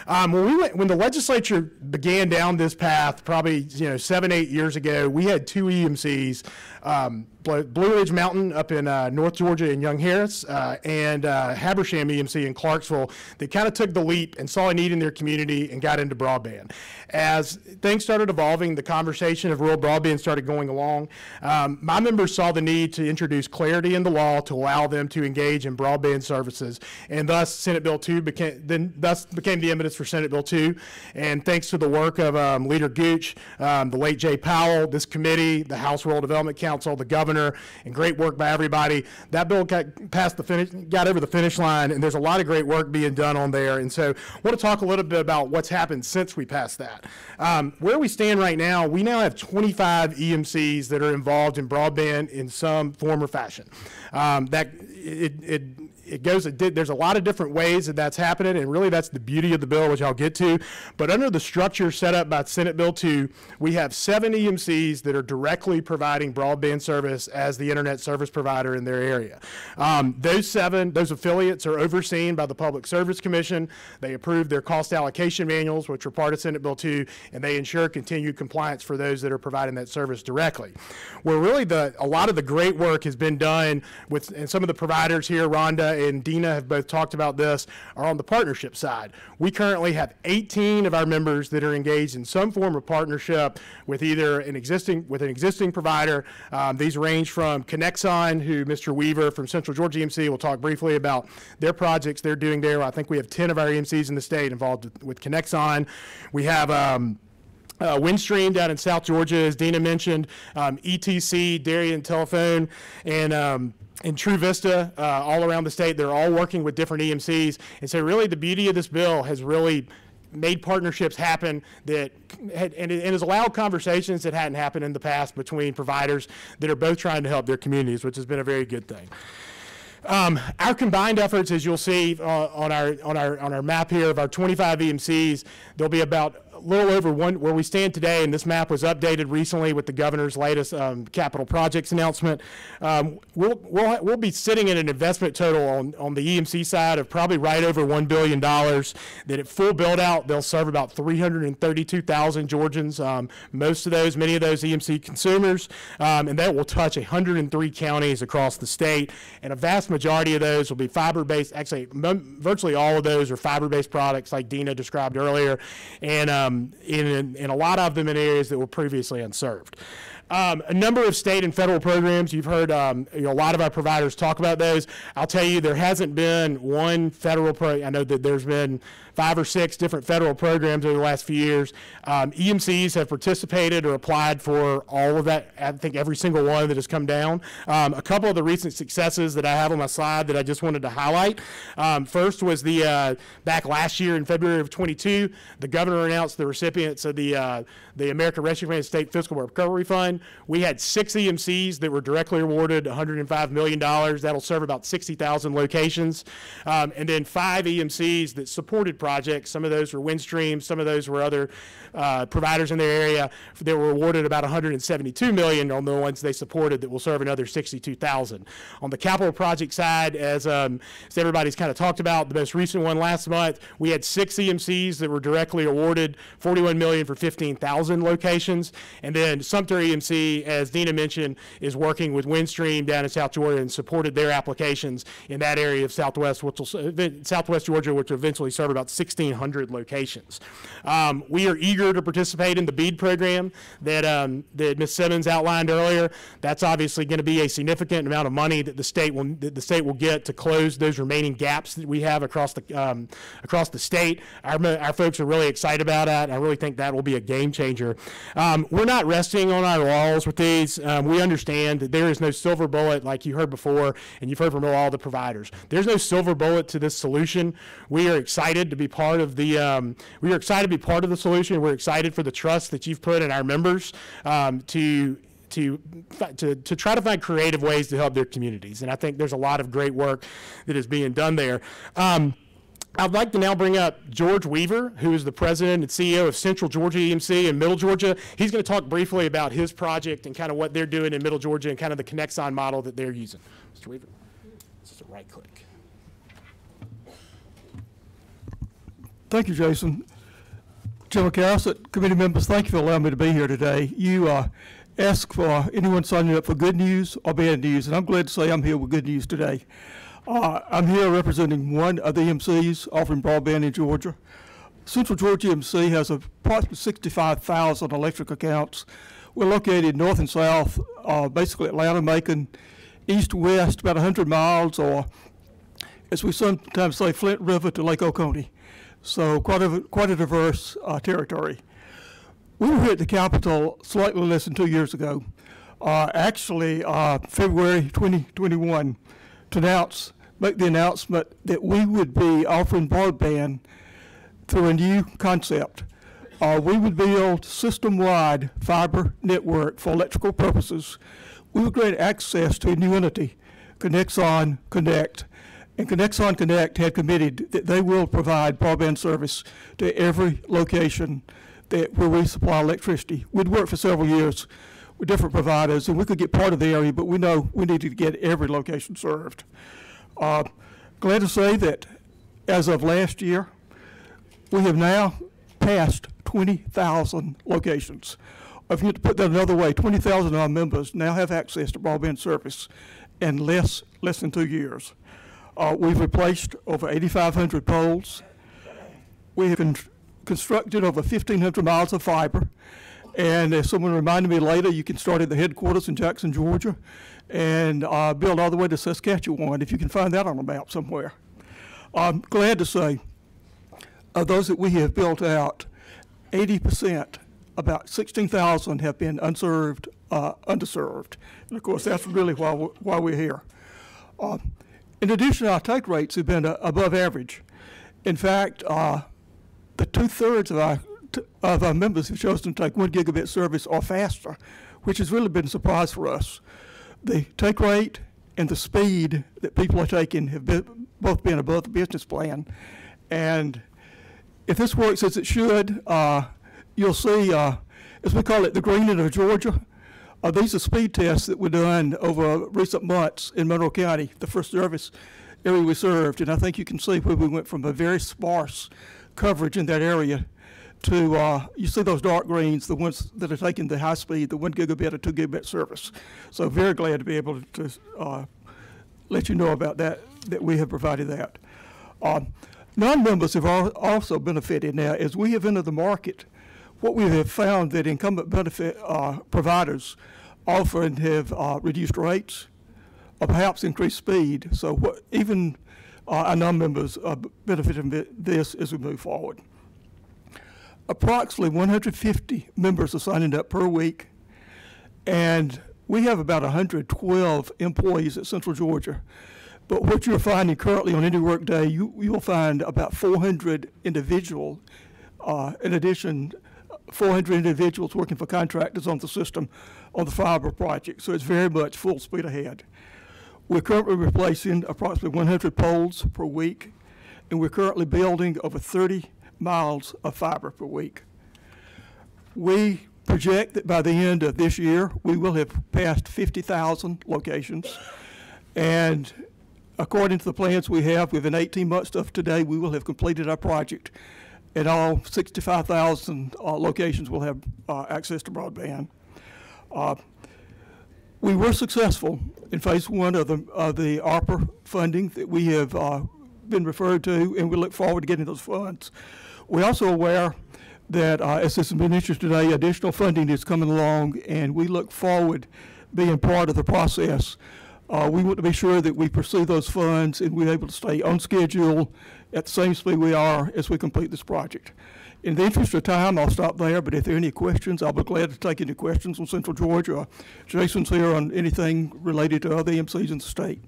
When the legislature began down this path, probably 7-8 years ago, we had two EMCs, Blue Ridge Mountain up in North Georgia in Young Harris, and Habersham EMC in Clarksville, that kind of took the leap and saw a need in their community and got into broadband. As things started evolving, the conversation of rural broadband started going along. My members saw the need to introduce clarity in the law to allow them to engage in broadband services, and thus Senate Bill 2 became the impetus for Senate Bill 2. And thanks to the work of Leader Gooch, the late Jay Powell, this committee, the House Rural Development Council, the governor, and great work by everybody, that bill got over the finish line, and there's a lot of great work being done on there. And so I want to talk a little bit about what's happened since we passed that. Where we stand right now, we now have 25 EMCs that are involved in broadband in some form or fashion. There's a lot of different ways that that's happening, and really that's the beauty of the bill, which I'll get to. But under the structure set up by Senate Bill 2, we have 7 EMCs that are directly providing broadband service as the internet service provider in their area. Those affiliates are overseen by the Public Service Commission. They approve their cost allocation manuals, which are part of Senate Bill 2, and they ensure continued compliance for those that are providing that service directly. Where really a lot of the great work has been done with, and some of the providers here, Rhonda and Dina have both talked about this, are on the partnership side. We currently have 18 of our members that are engaged in some form of partnership with either an existing provider. These range from Connexon, who Mr. Weaver from Central Georgia EMC will talk briefly about their projects they're doing there. I think we have 10 of our EMCs in the state involved with Connexon. We have Windstream down in South Georgia, as Dina mentioned, ETC, Darien Telephone, and True Vista all around the state. They're all working with different EMCs. And so really the beauty of this bill has really made partnerships happen and has allowed conversations that hadn't happened in the past between providers that are both trying to help their communities, which has been a very good thing. Our combined efforts, as you'll see on our map here of our 25 EMCs, there'll be about a little over one where we stand today, and this map was updated recently with the governor's latest capital projects announcement. We'll be sitting at an investment total on the EMC side of probably right over $1 billion. That at full build out, they'll serve about 332,000 Georgians. Many of those EMC consumers, and that will touch 103 counties across the state. And a vast majority of those will be fiber-based. Actually, virtually all of those are fiber-based products, like Dina described earlier, and a lot of them in areas that were previously unserved. A number of state and federal programs. You've heard a lot of our providers talk about those. I'll tell you, there hasn't been one federal program. I know that there's been 5 or 6 different federal programs over the last few years. EMCs have participated or applied for all of that. I think every single one that has come down. A couple of the recent successes that I have on my slide that I just wanted to highlight. First was the back last year in February of 22, the governor announced the recipients of the American Rescue Plan State Fiscal Recovery Fund. We had 6 EMCs that were directly awarded $105 million. That'll serve about 60,000 locations. And then 5 EMCs that supported projects. Some of those were Windstream, some of those were other providers in their area that were awarded about $172 million on the ones they supported that will serve another 62,000. On the capital project side, as everybody's kind of talked about, the most recent one last month, we had 6 EMCs that were directly awarded $41 million for 15,000 locations. And then Sumter EMC, as Dina mentioned, is working with Windstream down in South Georgia and supported their applications in that area of Southwest Georgia, which will eventually serve about 1,600 locations. We are eager to participate in the BEAD program that Ms. Simmons outlined earlier. That's obviously going to be a significant amount of money that the state will get to close those remaining gaps that we have across the state. Our folks are really excited about that. I really think that will be a game changer. We're not resting on our laurels with these. We understand that there is no silver bullet, like you heard before, and you've heard from all the providers. There's no silver bullet to this solution. We are excited to be part of the solution. We're excited for the trust that you've put in our members to try to find creative ways to help their communities. And I think there's a lot of great work that is being done there. I'd like to now bring up George Weaver, who is the president and CEO of Central Georgia EMC in Middle Georgia. He's going to talk briefly about his project and kind of what they're doing in Middle Georgia and kind of the Connexon model that they're using. Mr. Weaver, just a right click. Thank you, Jason. General Counsel, committee members, thank you for allowing me to be here today. You asked for anyone signing up for good news or bad news, and I'm glad to say I'm here with good news today. I'm here representing one of the EMCs offering broadband in Georgia. Central Georgia EMC has approximately 65,000 electric accounts. We're located north and south, basically Atlanta, Macon, east to west, about 100 miles, or as we sometimes say, Flint River to Lake Oconee. So quite a diverse territory. We were here at the Capitol slightly less than 2 years ago, actually February 2021, to make the announcement that we would be offering broadband through a new concept. We would build system-wide fiber network for electrical purposes. We would grant access to a new entity, Connexon Connect. And Connexon Connect had committed that they will provide broadband service to every location where we supply electricity. We'd worked for several years with different providers, and we could get part of the area, but we know we needed to get every location served. Glad to say that as of last year, we have now passed 20,000 locations. If you had to put that another way, 20,000 of our members now have access to broadband service in less than 2 years. We've replaced over 8,500 poles. We have constructed over 1,500 miles of fiber. And as someone reminded me later, you can start at the headquarters in Jackson, Georgia, and build all the way to Saskatchewan, if you can find that on a map somewhere. I'm glad to say, of those that we have built out, 80%, about 16,000 have been underserved. And of course, that's really why we're here. In addition, our take rates have been above average. In fact, the 2/3 of our members have chosen to take 1 gigabit service or faster, which has really been a surprise for us. The take rate and the speed that people are taking have both been above the business plan. And if this works as it should, you'll see, as we call it, the greening of Georgia. These are speed tests that were done over recent months in Monroe County, the first service area we served. And I think you can see where we went from a very sparse coverage in that area to, you see those dark greens, the ones that are taking the high speed, the 1 gigabit or 2 gigabit service. So very glad to be able to let you know about that we have provided that. Non-members have also benefited now. As we have entered the market, what we have found that incumbent benefit providers often have reduced rates or perhaps increased speed. So even our non-members are benefiting from this as we move forward. Approximately 150 members are signing up per week, and we have about 112 employees at Central Georgia. But what you're finding currently on any work day, you will find about 400 individuals, in addition, 400 individuals working for contractors on the system on the fiber project. So it's very much full speed ahead. We're currently replacing approximately 100 poles per week, and we're currently building over 30 miles of fiber per week. We project that by the end of this year, we will have passed 50,000 locations. And according to the plans we have, within 18 months of today, we will have completed our project, and all 65,000 locations will have access to broadband. We were successful in phase one of the ARPA funding that we have been referred to, and we look forward to getting those funds. We're also aware that, as this has been mentioned today, additional funding is coming along, and we look forward being part of the process. We want to be sure that we pursue those funds and we're able to stay on schedule at the same speed we are as we complete this project. In the interest of time, I'll stop there, but if there are any questions, I'll be glad to take any questions on Central Georgia. Jason's here on anything related to other EMCs in the state.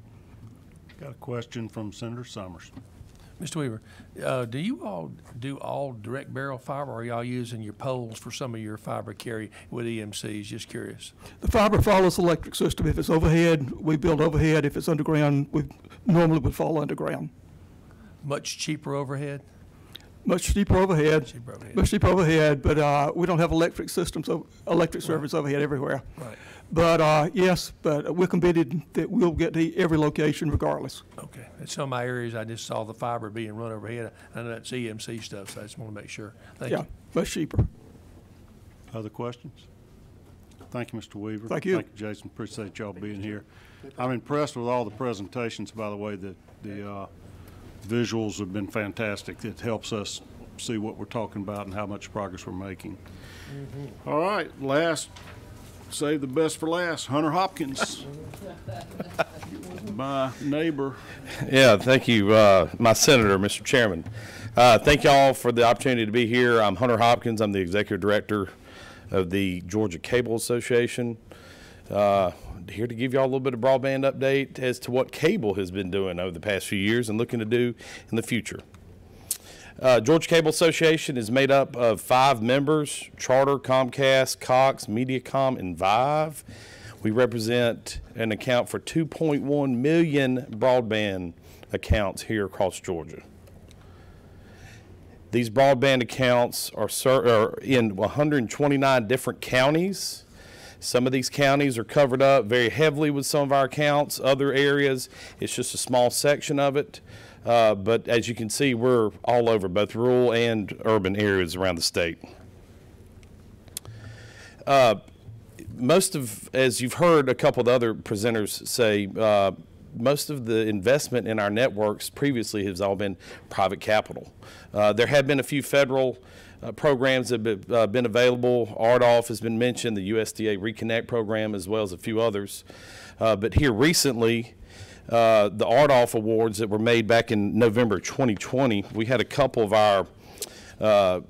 Got a question from Senator Summers. Mr. Weaver, do you all do all direct barrel fiber, or are y'all using your poles for some of your fiber carry with EMCs? Just curious. The fiber follows the electric system. If it's overhead, we build overhead. If it's underground, we normally would fall underground. Much cheaper overhead? Much cheaper overhead. Much cheaper overhead, but we don't have electric systems, electric service overhead everywhere. Right. But yes, but we're committed that we'll get to every location regardless. Okay. In some of my areas, I just saw the fiber being run overhead. I know that's EMC stuff, so I just want to make sure. Thank you. Much cheaper. Other questions? Thank you, Mr. Weaver. Thank you. Thank you, Jason. Appreciate y'all being here. I'm impressed with all the presentations, by the way. The visuals have been fantastic. It helps us see what we're talking about and how much progress we're making. Mm-hmm. All right, save the best for last. Hunter Hopkins, my neighbor. Yeah, thank you, my senator, Mr. Chairman. Thank y'all for the opportunity to be here. I'm Hunter Hopkins. I'm the executive director of the Georgia Cable Association. Here to give y'all a little bit of broadband update as to what cable has been doing over the past few years and looking to do in the future. Georgia Cable Association is made up of 5 members: Charter, Comcast, Cox, Mediacom, and Vive. We represent and account for 2.1 million broadband accounts here across Georgia. These broadband accounts are in 129 different counties. Some of these counties are covered up very heavily with some of our accounts. Other areas, it's just a small section of it. But as you can see, we're all over, both rural and urban areas around the state. As you've heard a couple of the other presenters say, most of the investment in our networks previously has all been private capital. There have been a few federal programs that have been available. RDOF has been mentioned, the USDA Reconnect program, as well as a few others. But here recently, the RDOF awards that were made back in November 2020, we had a couple of our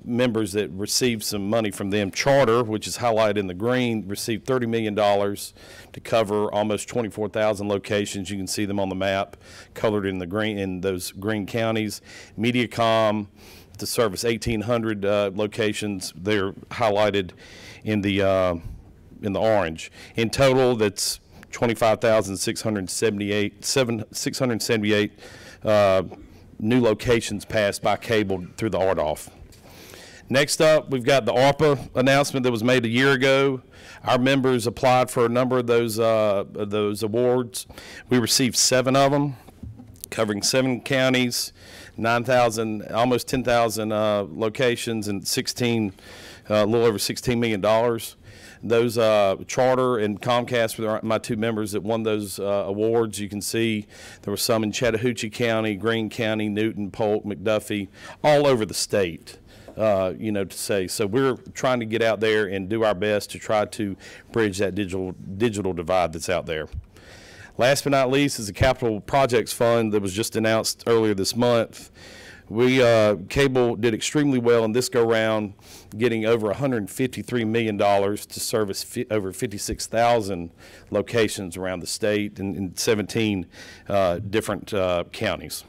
members that received some money from them. Charter, which is highlighted in the green, received $30 million to cover almost 24,000 locations. You can see them on the map, colored in the green in those green counties. Mediacom, to service 1,800 locations. They're highlighted in the orange. In total, that's 25,678 new locations passed by cable through the RDOF. Next up, we've got the ARPA announcement that was made a year ago. Our members applied for a number of those awards. We received 7 of them, covering 7 counties, 9,000, almost 10,000 locations, and a little over $16 million. Those Charter and Comcast were my 2 members that won those awards. You can see there were some in Chattahoochee County, Greene County, Newton, Polk, McDuffie, all over the state. to say. So we're trying to get out there and do our best to try to bridge that digital divide that's out there. Last but not least is the Capital Projects Fund that was just announced earlier this month. Cable did extremely well in this go-round, getting over $153 million to service over 56,000 locations around the state in 17 different counties.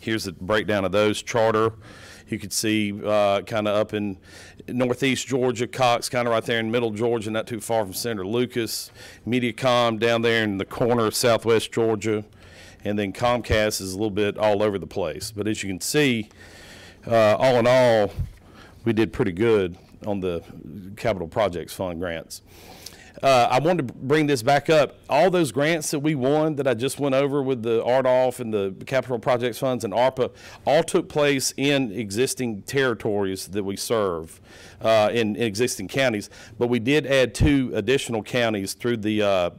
Here's the breakdown of those. Charter, you could see kind of up in northeast Georgia, Cox kind of right there in middle Georgia, not too far from Senator Lucas. Mediacom down there in the corner of southwest Georgia. And then Comcast is a little bit all over the place. But as you can see, all in all, we did pretty good on the Capital Projects Fund grants. I wanted to bring this back up. All those grants that we won that I just went over with the RDOF and the Capital Projects Funds and ARPA all took place in existing territories that we serve in existing counties. But we did add 2 additional counties through the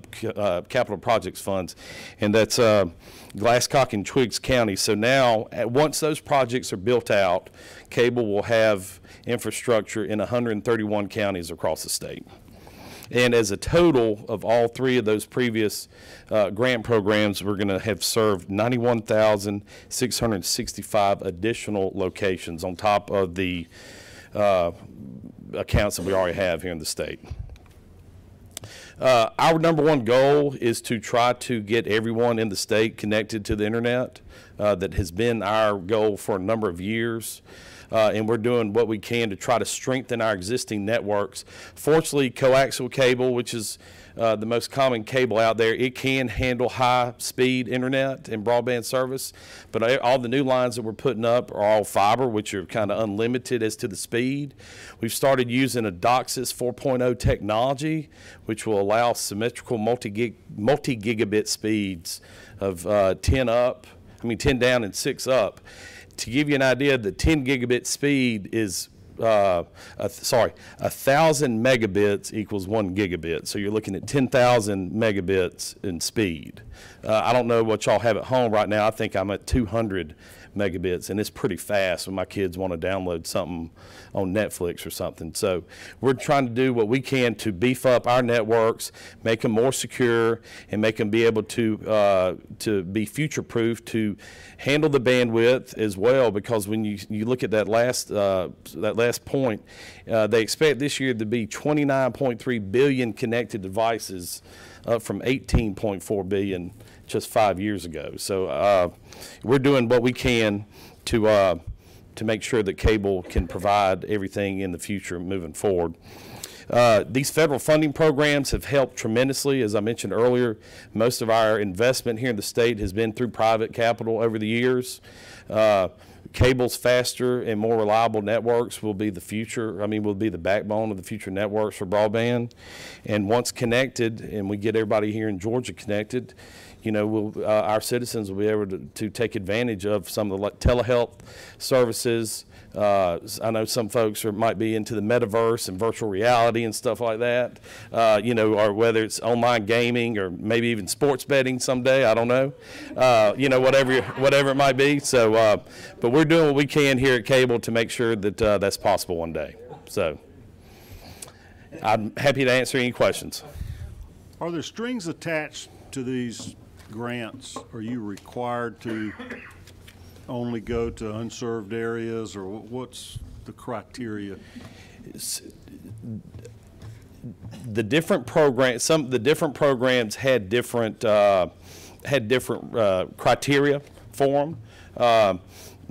Capital Projects Funds, and that's Glasscock and Twiggs County. So now, once those projects are built out, cable will have infrastructure in 131 counties across the state. And as a total of all 3 of those previous grant programs, we're going to have served 91,665 additional locations on top of the accounts that we already have here in the state. Our number 1 goal is to try to get everyone in the state connected to the internet. That has been our goal for a number of years. And we're doing what we can to try to strengthen our existing networks. Fortunately, coaxial cable, which is the most common cable out there, it can handle high-speed internet and broadband service. But all the new lines that we're putting up are all fiber, which are kind of unlimited as to the speed. We've started using a DOCSIS 4.0 technology, which will allow symmetrical multi-gigabit speeds of 10 down and 6 up. To give you an idea, the 10 gigabit speed is, 1,000 megabits equals 1 gigabit. So you're looking at 10,000 megabits in speed. I don't know what y'all have at home right now. I think I'm at 200 megabits, and it's pretty fast when my kids want to download something on Netflix or something. So we're trying to do what we can to beef up our networks, make them more secure, and make them be able to be future-proof, to handle the bandwidth as well. Because when you look at that last point, they expect this year to be 29.3 billion connected devices, up from 18.4 billion just 5 years ago. So we're doing what we can to make sure that cable can provide everything in the future moving forward. These federal funding programs have helped tremendously. As I mentioned earlier, most of our investment here in the state has been through private capital over the years. Cable's faster and more reliable networks will be the future. Will be the backbone of the future networks for broadband. And once connected, and we get everybody here in Georgia connected, our citizens will be able to take advantage of some of the telehealth services. I know some folks might be into the metaverse and virtual reality and stuff like that, or whether it's online gaming or maybe even sports betting someday. I don't know, whatever it might be. So, but we're doing what we can here at Cable to make sure that that's possible one day. So, I'm happy to answer any questions. Are there strings attached to these grants? Are you required to only go to unserved areas, or what's the criteria? The different programs, some of the different programs had different criteria for them.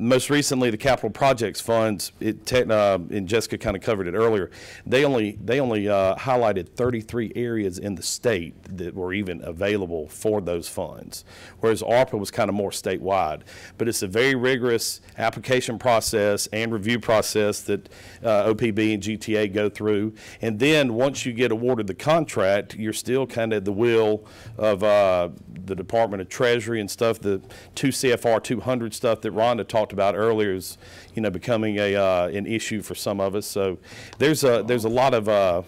Most recently, the Capital Projects Funds, and Jessica kind of covered it earlier, they only highlighted 33 areas in the state that were even available for those funds, whereas ARPA was kind of more statewide. But it's a very rigorous application process and review process that OPB and GTA go through. And then once you get awarded the contract, you're still kind of at the will of the Department of Treasury and stuff. The 2 CFR 200 stuff that Rhonda talked about earlier is, becoming an issue for some of us. So there's a lot of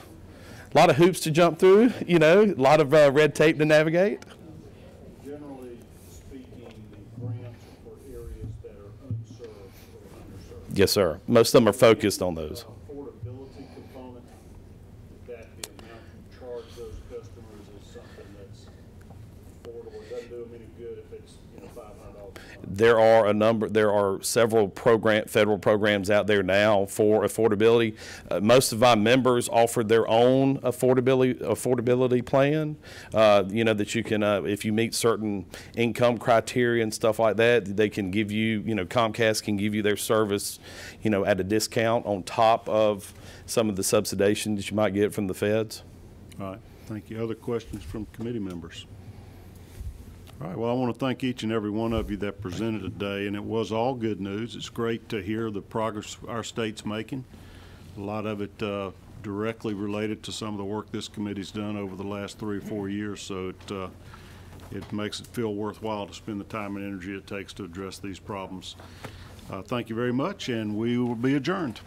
hoops to jump through. A lot of red tape to navigate. Generally speaking, the grants are for areas that are unserved or underserved. Yes, sir. Most of them are focused on those. Affordability component, that the amount you charge those customers is something that's affordable. It doesn't do them any good if it's, $500 a month. There are several federal programs out there now for affordability. Most of my members offer their own affordability plan. That you can, if you meet certain income criteria and stuff like that, they can give you, Comcast can give you their service, at a discount on top of some of the subsidization that you might get from the feds. All right, thank you. Other questions from committee members? All right, well, I want to thank each and every one of you that presented today, and it was all good news. It's great to hear the progress our state's making. A lot of it directly related to some of the work this committee's done over the last 3 or 4 years, so it makes it feel worthwhile to spend the time and energy it takes to address these problems. Thank you very much, and we will be adjourned.